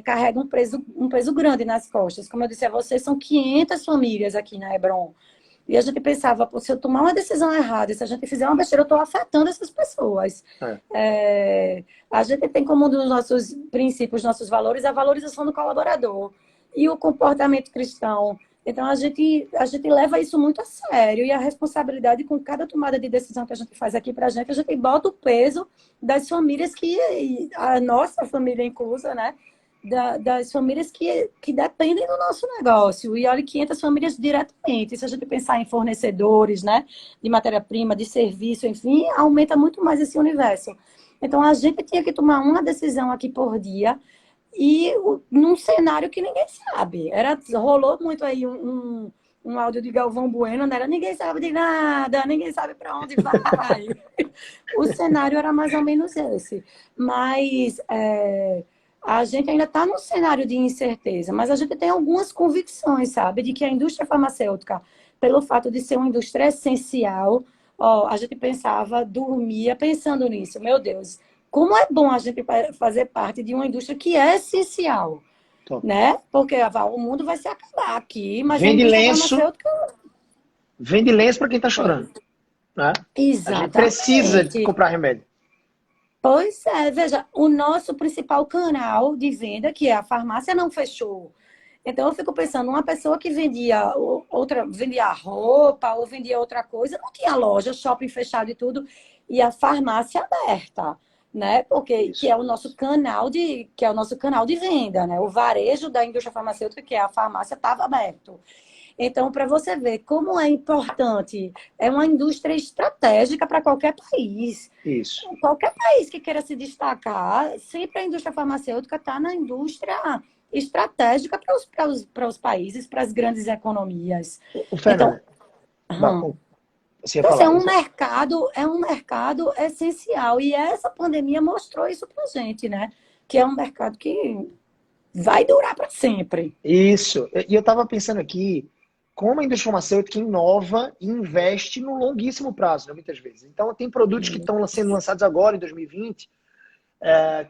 carrega um peso grande nas costas. Como eu disse a vocês, são 500 famílias aqui na Hebron. E a gente pensava, pô, se eu tomar uma decisão errada, se a gente fizer uma besteira, eu estou afetando essas pessoas. A gente tem como um dos nossos princípios, nossos valores, a valorização do colaborador e o comportamento cristão. Então, a gente leva isso muito a sério, e a responsabilidade com cada tomada de decisão que a gente faz aqui para a gente bota o peso das famílias a nossa família inclusa, né? Das famílias que dependem do nosso negócio. E olha, 500 famílias diretamente. Se a gente pensar em fornecedores, né? De matéria-prima, de serviço, enfim, aumenta muito mais esse universo. Então, a gente tinha que tomar uma decisão aqui por dia, e num cenário que ninguém sabe. Rolou muito aí um áudio de Galvão Bueno, né? Ninguém sabe de nada, ninguém sabe para onde vai. O cenário era mais ou menos esse. Mas a gente ainda está num cenário de incerteza, mas a gente tem algumas convicções, sabe? De que a indústria farmacêutica, pelo fato de ser uma indústria essencial, ó, a gente dormia pensando nisso. Meu Deus, como é bom a gente fazer parte de uma indústria que é essencial, Top. né? Porque o mundo vai se acabar aqui, mas a Vende indústria lenço, farmacêutica... vende lenço para quem está chorando, né? A gente precisa de Exatamente. comprar remédio. Pois é, veja, o nosso principal canal de venda, que é a farmácia, não fechou. Então eu fico pensando, uma pessoa que vendia roupa ou vendia outra coisa, não tinha loja, shopping fechado e tudo, e a farmácia aberta, né? Porque Isso. que é o nosso canal de venda, né? O varejo da indústria farmacêutica, que é a farmácia, estava aberto. Então, para você ver como é importante, é uma indústria estratégica para qualquer país. Isso. Qualquer país que queira se destacar, sempre a indústria farmacêutica está na indústria estratégica para os países, para as grandes economias. O Então, Fernanda, você ia então assim, falar. é um mercado essencial. E essa pandemia mostrou isso para a gente, né? Que é um mercado que vai durar para sempre. Isso. E eu estava pensando aqui, como a indústria farmacêutica inova e investe no longuíssimo prazo, né, muitas vezes. Então, tem produtos que estão sendo lançados agora, em 2020,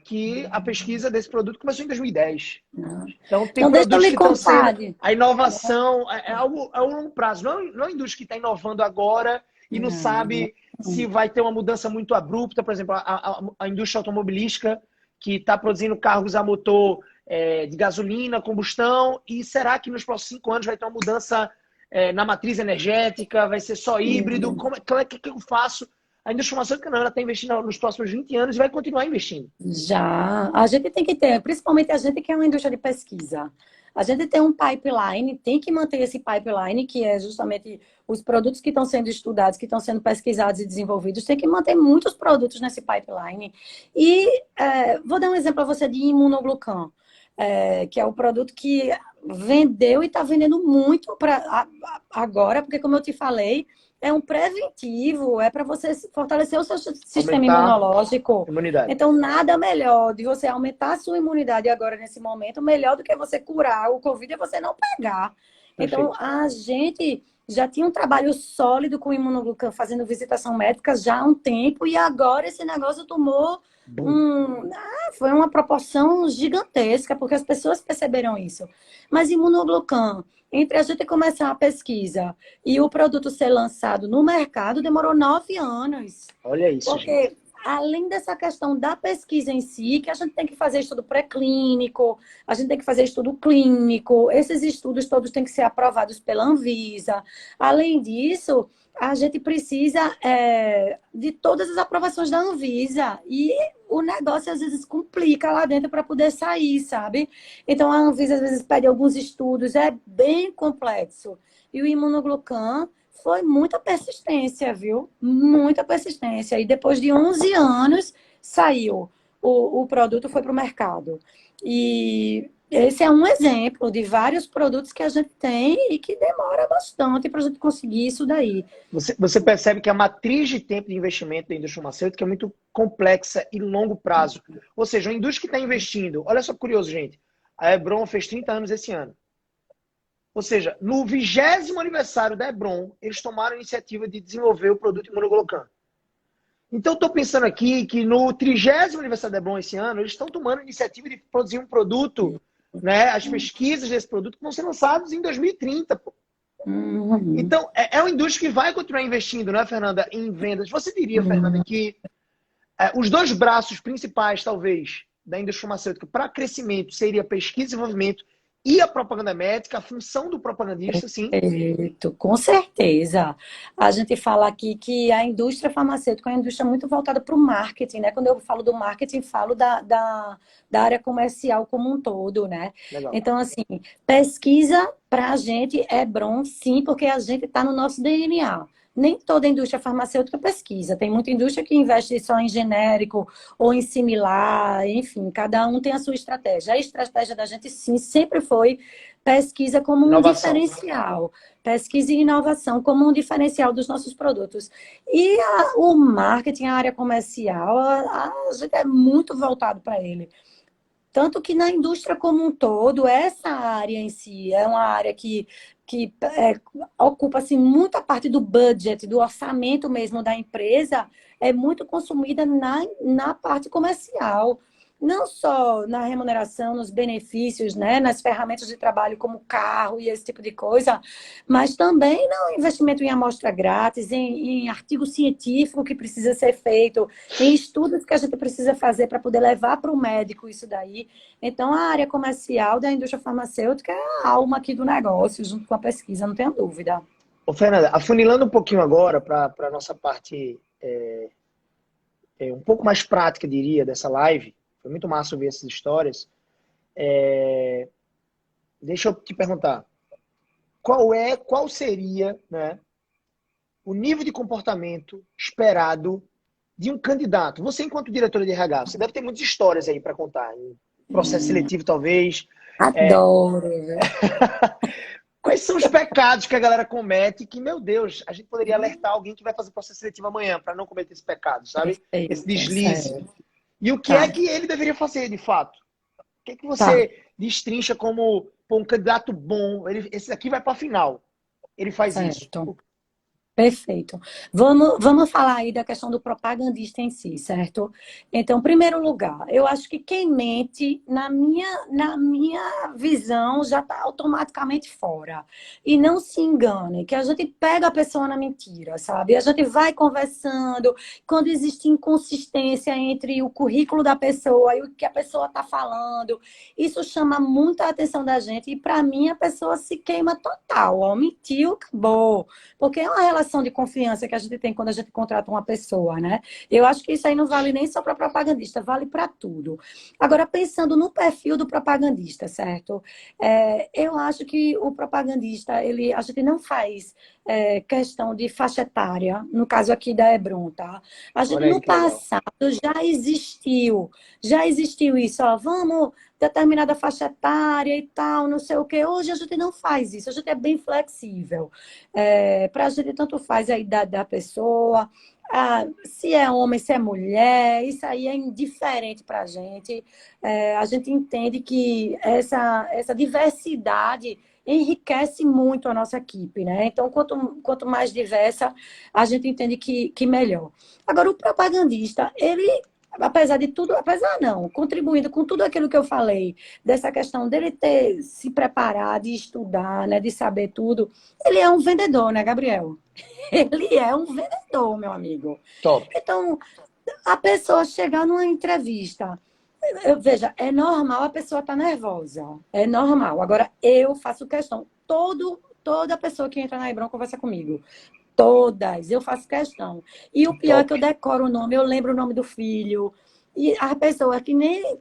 que a pesquisa desse produto começou em 2010. Não. Então, tem Então, deixa eu produtos lhe que estão sendo... contar. A inovação é algo a longo prazo. Não é uma indústria que está inovando agora e não Não. sabe se vai ter uma mudança muito abrupta. Por exemplo, a indústria automobilística que está produzindo carros a motor de gasolina, combustão. E será que nos próximos 5 anos vai ter uma mudança na matriz energética? Vai ser só híbrido? Como é que eu faço? A indústria farmacêutica não, ela está investindo nos próximos 20 anos e vai continuar investindo. Já, a gente tem que ter, principalmente a gente que é uma indústria de pesquisa. A gente tem um pipeline, tem que manter esse pipeline, que é justamente os produtos que estão sendo estudados, que estão sendo pesquisados e desenvolvidos, tem que manter muitos produtos nesse pipeline. E vou dar um exemplo para você de imunoglucan, que é o produto que vendeu e está vendendo muito agora, porque como eu te falei, é um preventivo, é para você fortalecer o seu sistema Aumentar imunológico. a imunidade. Então, nada melhor de você aumentar a sua imunidade agora, nesse momento, melhor do que você curar o Covid e você não pegar. Então, Perfeito. a gente já tinha um trabalho sólido com o imunoglucan, fazendo visitação médica já há um tempo, e agora esse negócio tomou Bom. foi uma proporção gigantesca, porque as pessoas perceberam isso. Mas imunoglucan, entre a gente começar a pesquisa e o produto ser lançado no mercado, demorou 9 anos. Olha isso, gente. Porque, além dessa questão da pesquisa em si, que a gente tem que fazer estudo pré-clínico, a gente tem que fazer estudo clínico, esses estudos todos têm que ser aprovados pela Anvisa. Além disso, a gente precisa de todas as aprovações da Anvisa. E o negócio, às vezes, complica lá dentro para poder sair, sabe? Então, a Anvisa, às vezes, pede alguns estudos, é bem complexo. E o imunoglucan foi muita persistência, viu? Muita persistência. E depois de 11 anos, saiu. O produto foi para o mercado. E esse é um exemplo de vários produtos que a gente tem e que demora bastante para a gente conseguir isso daí. Você percebe que a matriz de tempo de investimento da indústria farmacêutica é muito complexa e longo prazo. Ou seja, uma indústria que está investindo... Olha só que curioso, gente. A Hebron fez 30 anos esse ano. Ou seja, no 20º aniversário da Hebron, eles tomaram a iniciativa de desenvolver o produto imunoglucan. Então, estou pensando aqui que no 30º aniversário da Hebron esse ano, eles estão tomando a iniciativa de produzir um produto, né? As pesquisas desse produto vão ser lançadas em 2030. Pô. Então, é uma indústria que vai continuar investindo, né, Fernanda, em vendas. Você diria, Fernanda, que os 2 braços principais, talvez, da indústria farmacêutica para crescimento seria pesquisa e desenvolvimento e a propaganda médica, a função do propagandista, sim. Perfeito, com certeza. A gente fala aqui que a indústria farmacêutica é uma indústria muito voltada para o marketing, né? Quando eu falo do marketing, falo da área comercial como um todo, né? Legal. Então, assim, pesquisa para a gente é bom, sim, porque a gente está no nosso DNA. Nem toda indústria farmacêutica pesquisa. Tem muita indústria que investe só em genérico ou em similar, enfim, cada um tem a sua estratégia. A estratégia da gente, sim, sempre foi pesquisa como um Inovação. diferencial. Pesquisa e inovação como um diferencial dos nossos produtos. E o marketing, a área comercial, a gente é muito voltado para ele. Tanto que na indústria como um todo, essa área em si é uma área que ocupa assim, muita parte do budget, do orçamento mesmo da empresa, é muito consumida na parte comercial. Não só na remuneração, nos benefícios, né, nas ferramentas de trabalho como carro e esse tipo de coisa, mas também no investimento em amostra grátis, em artigo científico que precisa ser feito, em estudos que a gente precisa fazer para poder levar para o médico isso daí. Então, a área comercial da indústria farmacêutica é a alma aqui do negócio, junto com a pesquisa, não tenho dúvida. Ô, Fernanda, afunilando um pouquinho agora para a nossa parte um pouco mais prática, diria, dessa live. Foi muito massa ouvir essas histórias. Deixa eu te perguntar. Qual seria, né, o nível de comportamento esperado de um candidato? Você, enquanto diretora de RH, você deve ter muitas histórias aí para contar. Em processo seletivo, talvez. Adoro. Quais são os pecados que a galera comete que, meu Deus, a gente poderia alertar alguém que vai fazer processo seletivo amanhã para não cometer esse pecado, sabe? Perfeito, Esse deslize. certo. E o que Tá. é que ele deveria fazer, de fato? O que é que Tá. você destrincha como um candidato bom? Esse aqui vai para a final. Ele faz isso. Certo. Perfeito. Vamos falar aí da questão do propagandista em si, certo? Então, em primeiro lugar, eu acho que quem mente, na minha visão, já está automaticamente fora. E não se engane, que a gente pega a pessoa na mentira, sabe? A gente vai conversando, quando existe inconsistência entre o currículo da pessoa e o que a pessoa está falando, isso chama muita atenção da gente. E, para mim, a pessoa se queima total. Ó, mentiu, acabou. Porque é uma relação de confiança que a gente tem quando a gente contrata uma pessoa, né? Eu acho que isso aí não vale nem só para propagandista, vale para tudo. Agora, pensando no perfil do propagandista, certo? Eu acho que o propagandista, a gente não faz questão de faixa etária, no caso aqui da Hebron, tá? A gente, Olha aí no que legal. passado, já existiu isso, ó, vamos determinada faixa etária e tal, não sei o quê. Hoje a gente não faz isso, a gente é bem flexível. Para a gente tanto faz a idade da pessoa, se é homem, se é mulher, isso aí é indiferente para a gente. A gente entende que essa diversidade enriquece muito a nossa equipe, né? Então, quanto mais diversa, a gente entende que melhor. Agora, o propagandista, ele, apesar de tudo, apesar não, contribuindo com tudo aquilo que eu falei, dessa questão dele ter se preparado, de estudar, né, de saber tudo, ele é um vendedor, né, Gabriel? Ele é um vendedor, meu amigo. Top. Então, a pessoa chegar numa entrevista, veja, é normal a pessoa estar nervosa. É normal. Agora, eu faço questão. Toda pessoa que entra na Hebron conversa comigo. Todas, eu faço questão. E o pior é que Top. eu decoro o nome, eu lembro o nome do filho. E as pessoas que nem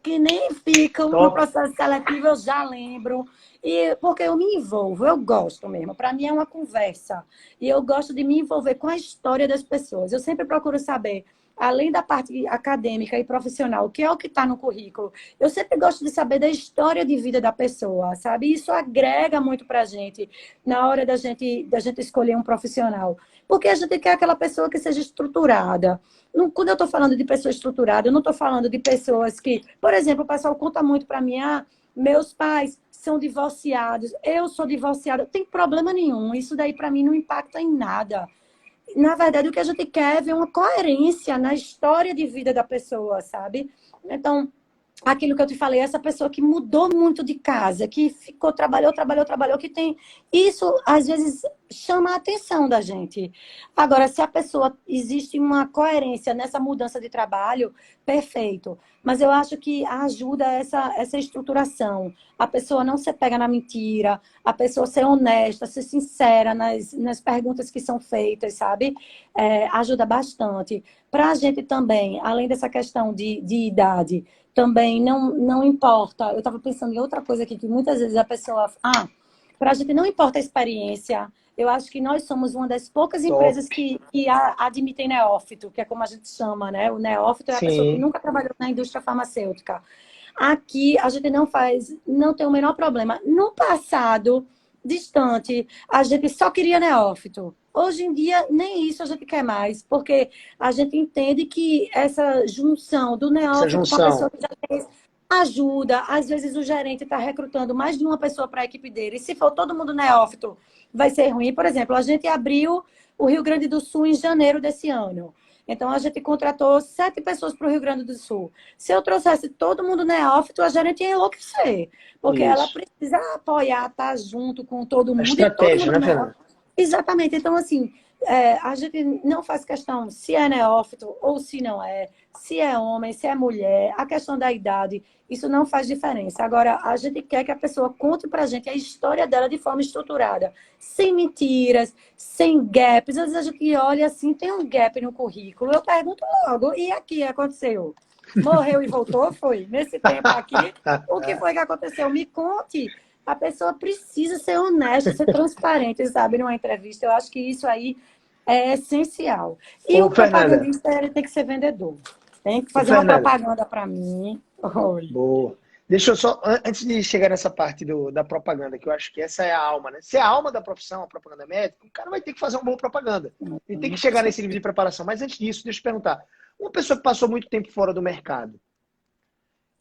ficam no Top. processo seletivo, eu já lembro. E porque eu me envolvo, eu gosto mesmo. Para mim é uma conversa. E eu gosto de me envolver com a história das pessoas. Eu sempre procuro saber, além da parte acadêmica e profissional, o que é o que está no currículo. Eu sempre gosto de saber da história de vida da pessoa, sabe? Isso agrega muito para a gente na hora da gente escolher um profissional. Porque a gente quer aquela pessoa que seja estruturada. Quando eu estou falando de pessoa estruturada, eu não estou falando de pessoas que, por exemplo, o pessoal conta muito para mim, meus pais são divorciados, eu sou divorciada, não tem problema nenhum. Isso daí para mim não impacta em nada. Na verdade, o que a gente quer é ver uma coerência na história de vida da pessoa, sabe? Então, aquilo que eu te falei, essa pessoa que mudou muito de casa, que ficou, trabalhou, que tem. Isso, às vezes, chama a atenção da gente. Agora, se a pessoa existe uma coerência nessa mudança de trabalho, perfeito. Mas eu acho que ajuda essa estruturação. A pessoa não se pega na mentira, a pessoa ser honesta, ser sincera nas perguntas que são feitas, sabe? Ajuda bastante. Para a gente também, além dessa questão de idade, também não importa. Eu estava pensando em outra coisa aqui, que muitas vezes a pessoa. Para a gente não importa a experiência. Eu acho que nós somos uma das poucas Top. empresas que admitem neófito, que é como a gente chama, né? O neófito é a pessoa que Sim. nunca trabalhou na indústria farmacêutica. Aqui a gente não tem o menor problema. No passado distante, a gente só queria neófito. Hoje em dia, nem isso a gente quer mais, porque a gente entende que essa junção do Essa neófito com a pessoa junção. que já fez ajuda. Às vezes o gerente está recrutando mais de uma pessoa para a equipe dele. E se for todo mundo neófito, vai ser ruim. Por exemplo, a gente abriu o Rio Grande do Sul em janeiro desse ano. Então, a gente contratou 7 pessoas para o Rio Grande do Sul. Se eu trouxesse todo mundo neófito, a gerente ia enlouquecer. Porque ela Isso. precisa apoiar, estar junto com todo A mundo e todo estratégia, mundo né, Fernanda? neófito. Exatamente. Então, assim, a gente não faz questão se é neófito ou se não é, se é homem, se é mulher, a questão da idade, isso não faz diferença. Agora, a gente quer que a pessoa conte pra gente a história dela de forma estruturada, sem mentiras, sem gaps. Às vezes a gente olha assim, tem um gap no currículo, eu pergunto logo, e aqui aconteceu? Morreu e voltou? Foi? Nesse tempo aqui, o que foi que aconteceu? Me conte. A pessoa precisa ser honesta, ser transparente, sabe, numa entrevista. Eu acho que isso aí é essencial. E Ô, o Fernanda. propagandista, ele tem que ser vendedor. Tem que Ô, fazer uma Fernanda. propaganda para mim. Oi. Boa. Deixa eu só, antes de chegar nessa parte da propaganda, que eu acho que essa é a alma, né? Se é a alma da profissão, a propaganda médica, o cara vai ter que fazer uma boa propaganda. Ele tem que chegar nesse nível de preparação. Mas antes disso, deixa eu te perguntar. Uma pessoa que passou muito tempo fora do mercado,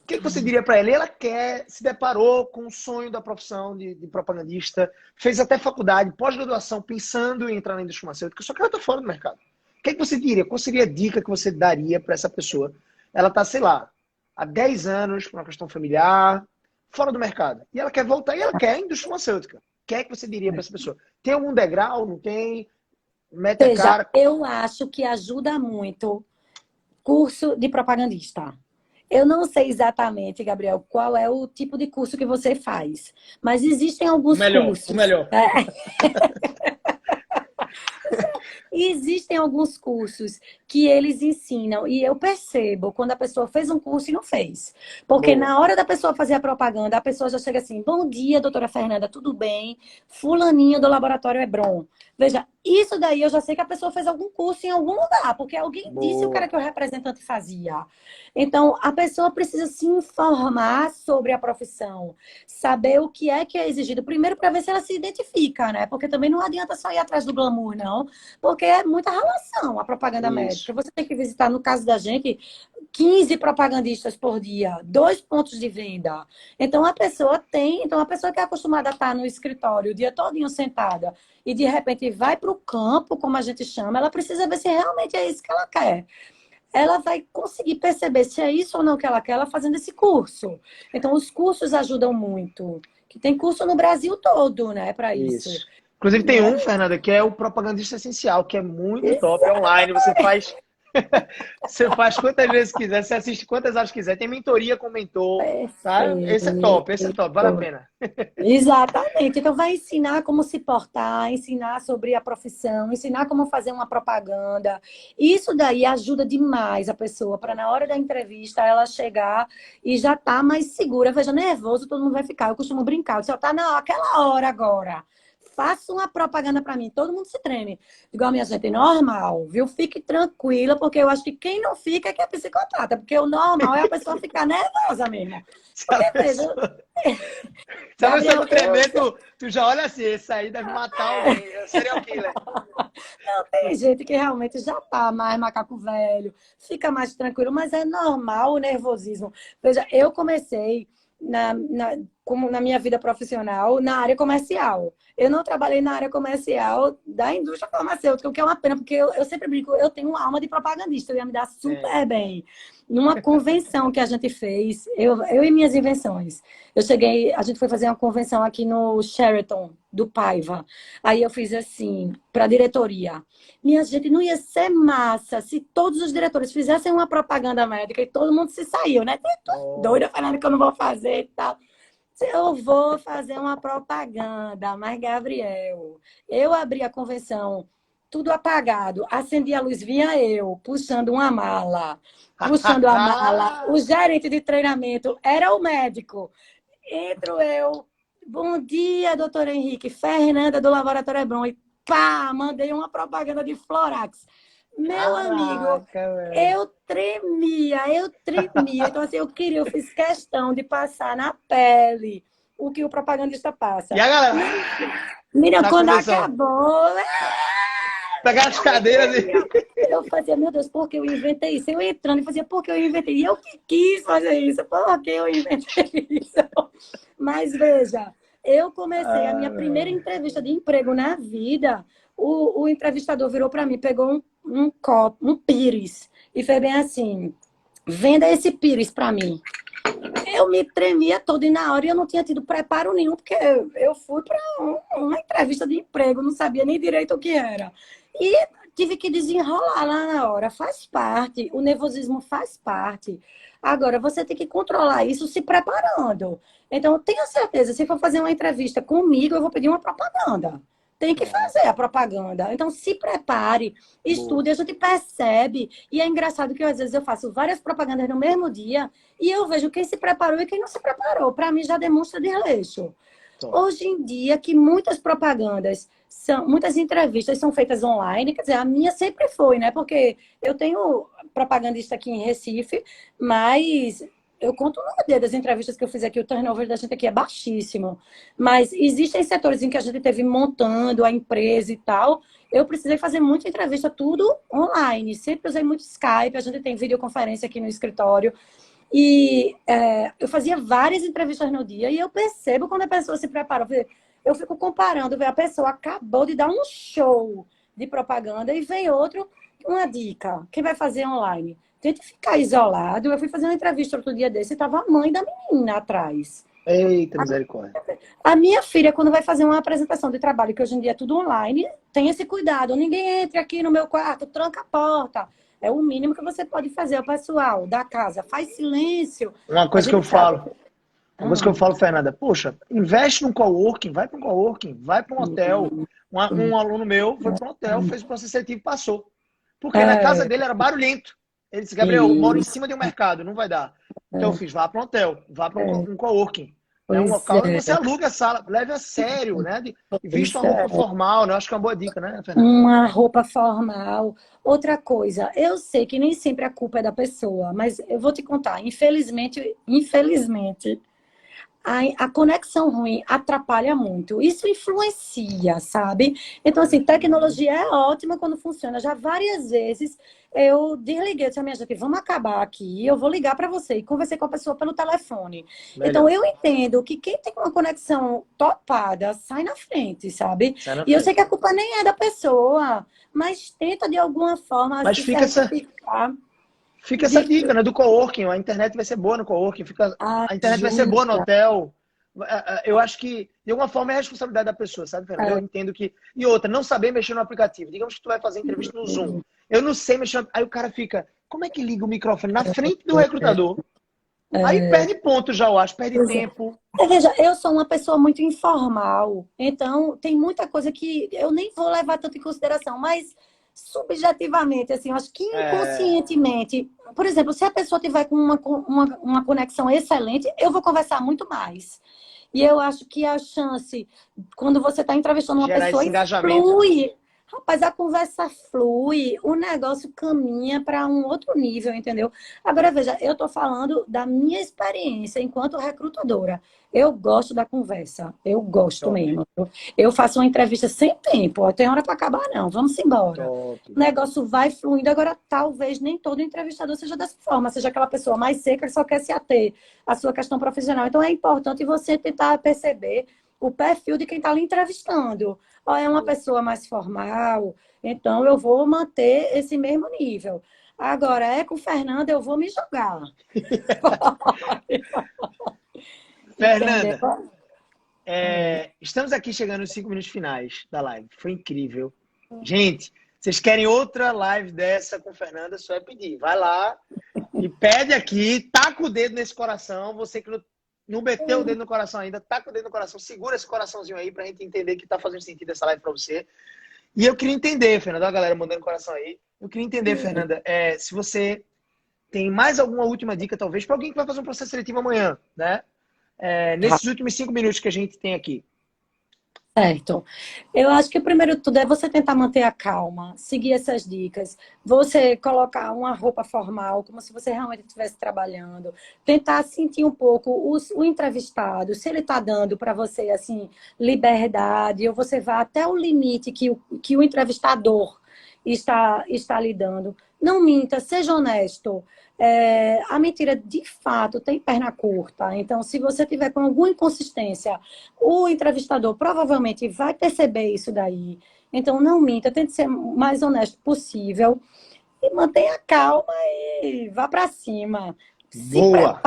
que você diria para ela? Ela se deparou com o sonho da profissão de propagandista, fez até faculdade, pós-graduação, pensando em entrar na indústria farmacêutica, só que ela está fora do mercado. O que você diria? Qual seria a dica que você daria para essa pessoa? Ela está, sei lá, há 10 anos, por uma questão familiar, fora do mercado. E ela quer voltar e ela quer a indústria farmacêutica. O que é que você diria para essa pessoa? Tem algum degrau? Não tem? Mete a Veja, cara. eu acho que ajuda muito curso de propagandista. Eu não sei exatamente, Gabriel, qual é o tipo de curso que você faz, mas existem O alguns melhor, o cursos. melhor. E existem alguns cursos que eles ensinam, e eu percebo quando a pessoa fez um curso e não fez. Porque Boa. na hora da pessoa fazer a propaganda, a pessoa já chega assim: bom dia, doutora Fernanda, tudo bem? Fulaninho do Laboratório Hebron. Veja, isso daí eu já sei que a pessoa fez algum curso em algum lugar, porque alguém disse o que era Boa. que o representante fazia. Então, a pessoa precisa se informar sobre a profissão, saber o que é exigido, primeiro para ver se ela se identifica, né? Porque também não adianta só ir atrás do glamour, não, porque é muita relação a propaganda Isso. médica. Você tem que visitar, no caso da gente, 15 propagandistas por dia, 2 pontos de venda. Então a pessoa que é acostumada a estar no escritório o dia todinho sentada e de repente vai para o campo, como a gente chama, ela precisa ver se realmente é isso que ela quer. Ela vai conseguir perceber se é isso ou não que ela quer, ela fazendo esse curso. Então, os cursos ajudam muito. Que tem curso no Brasil todo, né, para isso. Isso. Inclusive tem Né? um, Fernanda, que é o Propagandista Essencial, que é muito top, é online. Você faz, você faz quantas vezes quiser, você assiste quantas horas quiser. Tem mentoria com mentor, tá? Esse é top, vale a Perfeito. pena. Exatamente. Então, vai ensinar como se portar, ensinar sobre a profissão, ensinar como fazer uma propaganda. Isso daí ajuda demais a pessoa para, na hora da entrevista, ela chegar e já tá mais segura. Veja, nervoso, todo mundo vai ficar. Eu costumo brincar. Só tá naquela hora agora. Faça uma propaganda para mim. Todo mundo se treme. Igual, minha gente, normal, viu? Fique tranquila, porque eu acho que quem não fica é que é psicopata. Porque o normal é a pessoa ficar nervosa mesmo. Se a Porque, veja, pessoa, se a pessoa Gabriel, não tremer, tu já olha assim, esse aí deve matar alguém, é serial killer. não, tem gente que realmente já tá mais macaco velho, fica mais tranquilo, mas é normal o nervosismo. Veja, eu comecei como na minha vida profissional na área comercial. Eu não trabalhei na área comercial da indústria farmacêutica, o que é uma pena, porque eu sempre brinco, eu tenho uma alma de propagandista, eu ia me dar Sim. super bem. Numa convenção que a gente fez, eu e minhas invenções. A gente foi fazer uma convenção aqui no Sheraton, do Paiva. Aí eu fiz assim, para a diretoria. Minha gente, não ia ser massa se todos os diretores fizessem uma propaganda médica e todo mundo se saiu, né? Tô Oh. doida falando que eu não vou fazer e tal. Eu vou fazer uma propaganda, mas, Gabriel, eu abri a convenção, tudo apagado, acendi a luz, vinha eu, puxando uma mala. Puxando a mala, o gerente de treinamento era o médico. Entro eu, bom dia, doutor Henrique, Fernanda do Laboratório Hebron, e pá, mandei uma propaganda de Florax. Meu amigo, Caraca, velho. eu tremia, eu tremia. Então, assim, eu fiz questão de passar na pele o que o propagandista E passa. a galera Menina, na quando convenção, acabou, pegar as eu me cadeiras tremia. e... Eu fazia, meu Deus, por que eu inventei isso? Eu entrando e fazia, por que eu inventei? E eu que quis fazer isso, por que eu inventei isso? Mas veja, eu comecei a minha primeira entrevista de emprego na vida. O entrevistador virou para mim, pegou um copo, um pires, e fez bem assim: venda esse pires para mim. Eu me tremia toda e na hora eu não tinha tido preparo nenhum, porque eu fui para uma entrevista de emprego, não sabia nem direito o que era. E tive que desenrolar lá na hora. Faz parte, o nervosismo faz parte. Agora, você tem que controlar isso se preparando. Então, tenha certeza, se for fazer uma entrevista comigo, eu vou pedir uma propaganda. Tem que Pronto. fazer a propaganda. Então, se prepare, Boa. estude, a gente percebe. E é engraçado que às vezes eu faço várias propagandas no mesmo dia e eu vejo quem se preparou e quem não se preparou. Para mim, já demonstra desleixo. Top. Hoje em dia, que muitas propagandas, muitas entrevistas são feitas online, quer dizer, a minha sempre foi, né? Porque eu tenho propagandista aqui em Recife, mas eu conto no dedo das entrevistas que eu fiz aqui, o turnover da gente aqui é baixíssimo. Mas existem setores em que a gente teve montando a empresa e tal. Eu precisei fazer muita entrevista, tudo online. Sempre usei muito Skype, a gente tem videoconferência aqui no escritório. E eu fazia várias entrevistas no dia e eu percebo quando a pessoa se prepara. Eu fico comparando, a pessoa acabou de dar um show de propaganda e vem outro, uma dica, quem vai fazer online? Tente ficar isolado. Eu fui fazer uma entrevista outro dia desse e estava a mãe da menina atrás. Eita, misericórdia. A minha filha, quando vai fazer uma apresentação de trabalho, que hoje em dia é tudo online, tem esse cuidado. Ninguém entre aqui no meu quarto, tranca a porta. É o mínimo que você pode fazer, o pessoal da casa. Faz silêncio. Uma A coisa que eu gente sabe. falo, uma coisa que eu falo, Fernanda, poxa, investe num coworking, vai para um coworking, vai para um hotel. Um aluno meu foi para um hotel, fez o processo seletivo e passou. Porque na casa É, dele era barulhento. Ele disse, Gabriel, eu moro em isso, cima de um mercado, não vai dar. Então eu fiz, vá para um hotel, vá para é, um coworking. Né? Um pois local onde você é, aluga a sala, leve a sério, né? E vista pois uma roupa é. formal, né? Eu acho que é uma boa dica, né, Fernanda? Uma roupa formal. Outra coisa, eu sei que nem sempre a culpa é da pessoa, mas eu vou te contar, infelizmente, a conexão ruim atrapalha muito. Isso influencia, sabe? Então, assim, Uhum. tecnologia é ótima quando funciona. Já várias vezes eu desliguei, eu disse, minha gente, vamos acabar aqui, eu vou ligar para você e conversei com a pessoa pelo telefone. Então, Melhor. eu entendo que quem tem uma conexão topada sai na frente, sabe? Sai na E eu sei frente. que a culpa nem é da pessoa, mas tenta de alguma forma Mas se certificar fica essa de dica, que né? Do coworking. A internet vai ser boa no coworking. A internet vai ser boa no ajuda. hotel. Eu acho que, de alguma forma, é responsabilidade da pessoa, sabe, Fernanda? Eu É, entendo que. E outra, não saber mexer no aplicativo. Digamos que tu vai fazer entrevista no Zoom. Eu não sei mexer. Aí o cara fica, como é que liga o microfone na frente do recrutador? Aí perde ponto já, eu acho, perde pois é. tempo. Veja, eu sou uma pessoa muito informal, então tem muita coisa que eu nem vou levar tanto em consideração, mas subjetivamente, assim, eu acho que É, inconscientemente, por exemplo, se a pessoa tiver com uma conexão excelente, eu vou conversar muito mais. E eu acho que a chance, quando você está entrevistando uma gerar pessoa esse e engajamento, né? flui, rapaz, a conversa flui, o negócio caminha para um outro nível, entendeu? Agora, veja, eu estou falando da minha experiência enquanto recrutadora. Eu gosto da conversa, eu gosto Top, mesmo. Eu faço uma entrevista sem tempo, ó, tem hora para acabar, não, vamos embora. top. O negócio vai fluindo. Agora, talvez nem todo entrevistador seja dessa forma, seja aquela pessoa mais seca que só quer se ater à sua questão profissional. Então, é importante você tentar perceber o perfil de quem está lhe entrevistando. Ou é uma Boa. pessoa mais formal, então eu vou manter esse mesmo nível. Agora, é com o Fernando, eu vou me jogar. Entendeu? Fernanda, estamos aqui chegando nos 5 minutos finais da live. Foi incrível. Gente, vocês querem outra live dessa com Fernanda? Só é pedir. Vai lá e pede aqui, taca o dedo nesse coração. Você que não meteu o dedo no coração ainda, taca o dedo no coração. Segura esse coraçãozinho aí pra gente entender que tá fazendo sentido essa live pra você. E eu queria entender, Fernanda, a galera mandando coração aí. Eu queria entender, Fernanda, se você tem mais alguma última dica, talvez, para alguém que vai fazer um processo seletivo amanhã, né? Nesses últimos 5 minutos que a gente tem aqui. Certo. Eu acho que o primeiro de tudo é você tentar manter a calma, seguir essas dicas, você colocar uma roupa formal, como se você realmente estivesse trabalhando, tentar sentir um pouco o entrevistado, se ele está dando para você assim liberdade, ou você vá até o limite que o entrevistador está lhe dando. Não minta, seja honesto. A mentira, de fato, tem perna curta. Então, se você tiver com alguma inconsistência, o entrevistador provavelmente vai perceber isso daí. Então, não minta, tente ser o mais honesto possível e mantenha calma e vá para cima. Boa!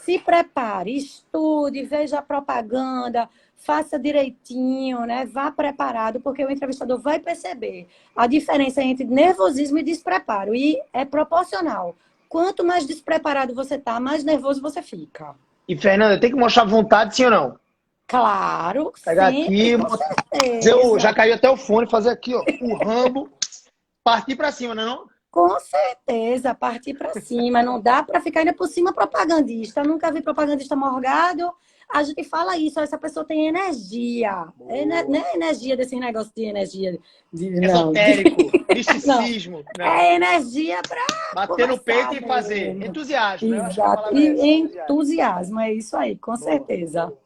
Se prepare, estude, veja a propaganda, faça direitinho, né? Vá preparado, porque o entrevistador vai perceber a diferença entre nervosismo e despreparo. E é proporcional. Quanto mais despreparado você tá, mais nervoso você fica. E, Fernanda, tem que mostrar vontade, sim ou não? Claro, Pegar sempre, aqui, com já certeza. caiu até o fone, fazer aqui, ó, o Rambo, partir pra cima, não é não? Com certeza, partir para cima. Não dá para ficar ainda por cima propagandista. Eu nunca vi propagandista morgado. A gente fala isso, essa pessoa tem energia. Não Boa. é energia desse negócio de energia. Não, Esotérico, não. misticismo, não. É energia para Bater no peito conversar e fazer. mesmo. Entusiasmo, eu acho que a Exato. palavra é E essa, entusiasmo. entusiasmo, é isso aí, com Boa, certeza. boa.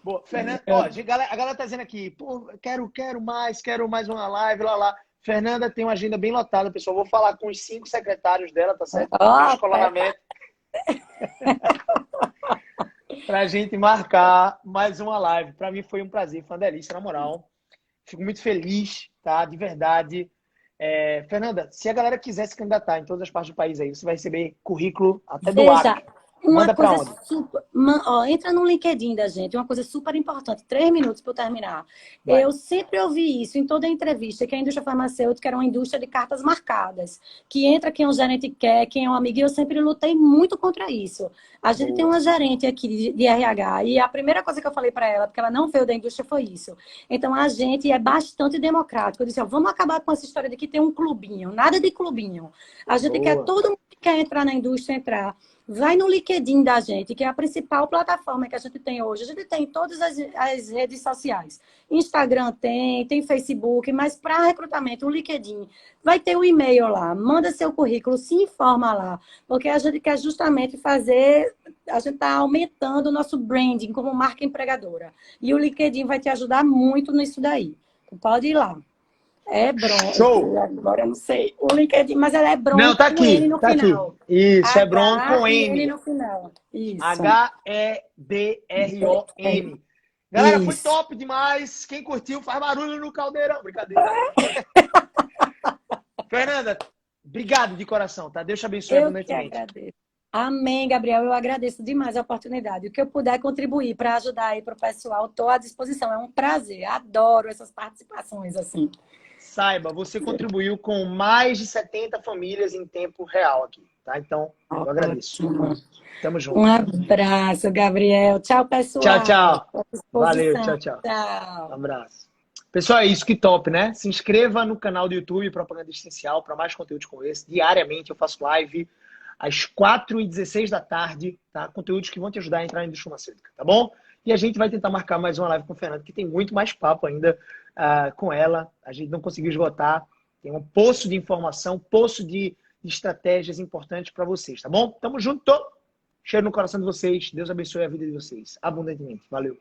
Boa. Fernanda, ó, a galera tá dizendo aqui, pô, quero mais uma live, lá. Fernanda tem uma agenda bem lotada, pessoal. Vou falar com os 5 secretários dela, tá certo? Vamos Ó, colar na meta. Pra gente marcar mais uma live. Pra mim foi um prazer, foi uma delícia, na moral. Fico muito feliz, tá? De verdade. Fernanda, se a galera quiser se candidatar em todas as partes do país aí, você vai receber currículo até do Veja, Acre. uma Manda pra coisa onde? super. Ó, entra no LinkedIn da gente, uma coisa super importante, 3 minutos para eu terminar. Vai. Eu sempre ouvi isso em toda entrevista, que a indústria farmacêutica era uma indústria de cartas marcadas, que entra quem o gerente quer, quem é um amigo, e eu sempre lutei muito contra isso. A gente tem Boa. uma gerente aqui de RH, e a primeira coisa que eu falei para ela, porque ela não veio da indústria, foi isso. Então, a gente é bastante democrático. Eu disse, ó, vamos acabar com essa história de que tem um clubinho, nada de clubinho. A gente quer, Boa. todo mundo que quer entrar na indústria, entrar. Vai no LinkedIn da gente, que é a principal plataforma que a gente tem hoje. A gente tem todas as redes sociais. Instagram tem Facebook, mas para recrutamento, o LinkedIn vai ter o e-mail lá. Manda seu currículo, se informa lá, porque a gente quer justamente fazer, a gente está aumentando o nosso branding como marca empregadora. E o LinkedIn vai te ajudar muito nisso daí. Tu pode ir lá. É Bron, Show! agora eu não sei o LinkedIn, mas ela é Bron Não, tá com N aqui, no tá aqui. final. Isso, Hebron H com e N N. no final. Isso. Hebron. Galera, foi Isso. top demais. Quem curtiu, faz barulho no caldeirão. Brincadeira. Fernanda, obrigado de coração, tá? Deus te abençoe Eu que abundantemente. agradeço. Amém, Gabriel. Eu agradeço demais a oportunidade. O que eu puder contribuir para ajudar aí para o pessoal, estou à disposição. É um prazer. Adoro essas participações assim. Saiba, você contribuiu com mais de 70 famílias em tempo real aqui, tá? Então, eu agradeço. Ótimo. Tamo Um junto. abraço, Gabriel. Tchau, Tchau, pessoal. tchau. À Valeu, disposição. tchau, tchau. Um Tchau. abraço. Pessoal, é isso, que top, né? Se inscreva no canal do YouTube Propaganda Essencial para mais conteúdos como esse. Diariamente eu faço live às 4h16 da tarde, tá? Conteúdos que vão te ajudar a entrar na indústria farmacêutica, tá bom? E a gente vai tentar marcar mais uma live com o Fernando, que tem muito mais papo ainda com ela. A gente não conseguiu esgotar. Tem um poço de informação, poço de estratégias importantes para vocês, tá bom? Tamo junto. Cheiro no coração de vocês. Deus abençoe a vida de vocês abundantemente. Valeu.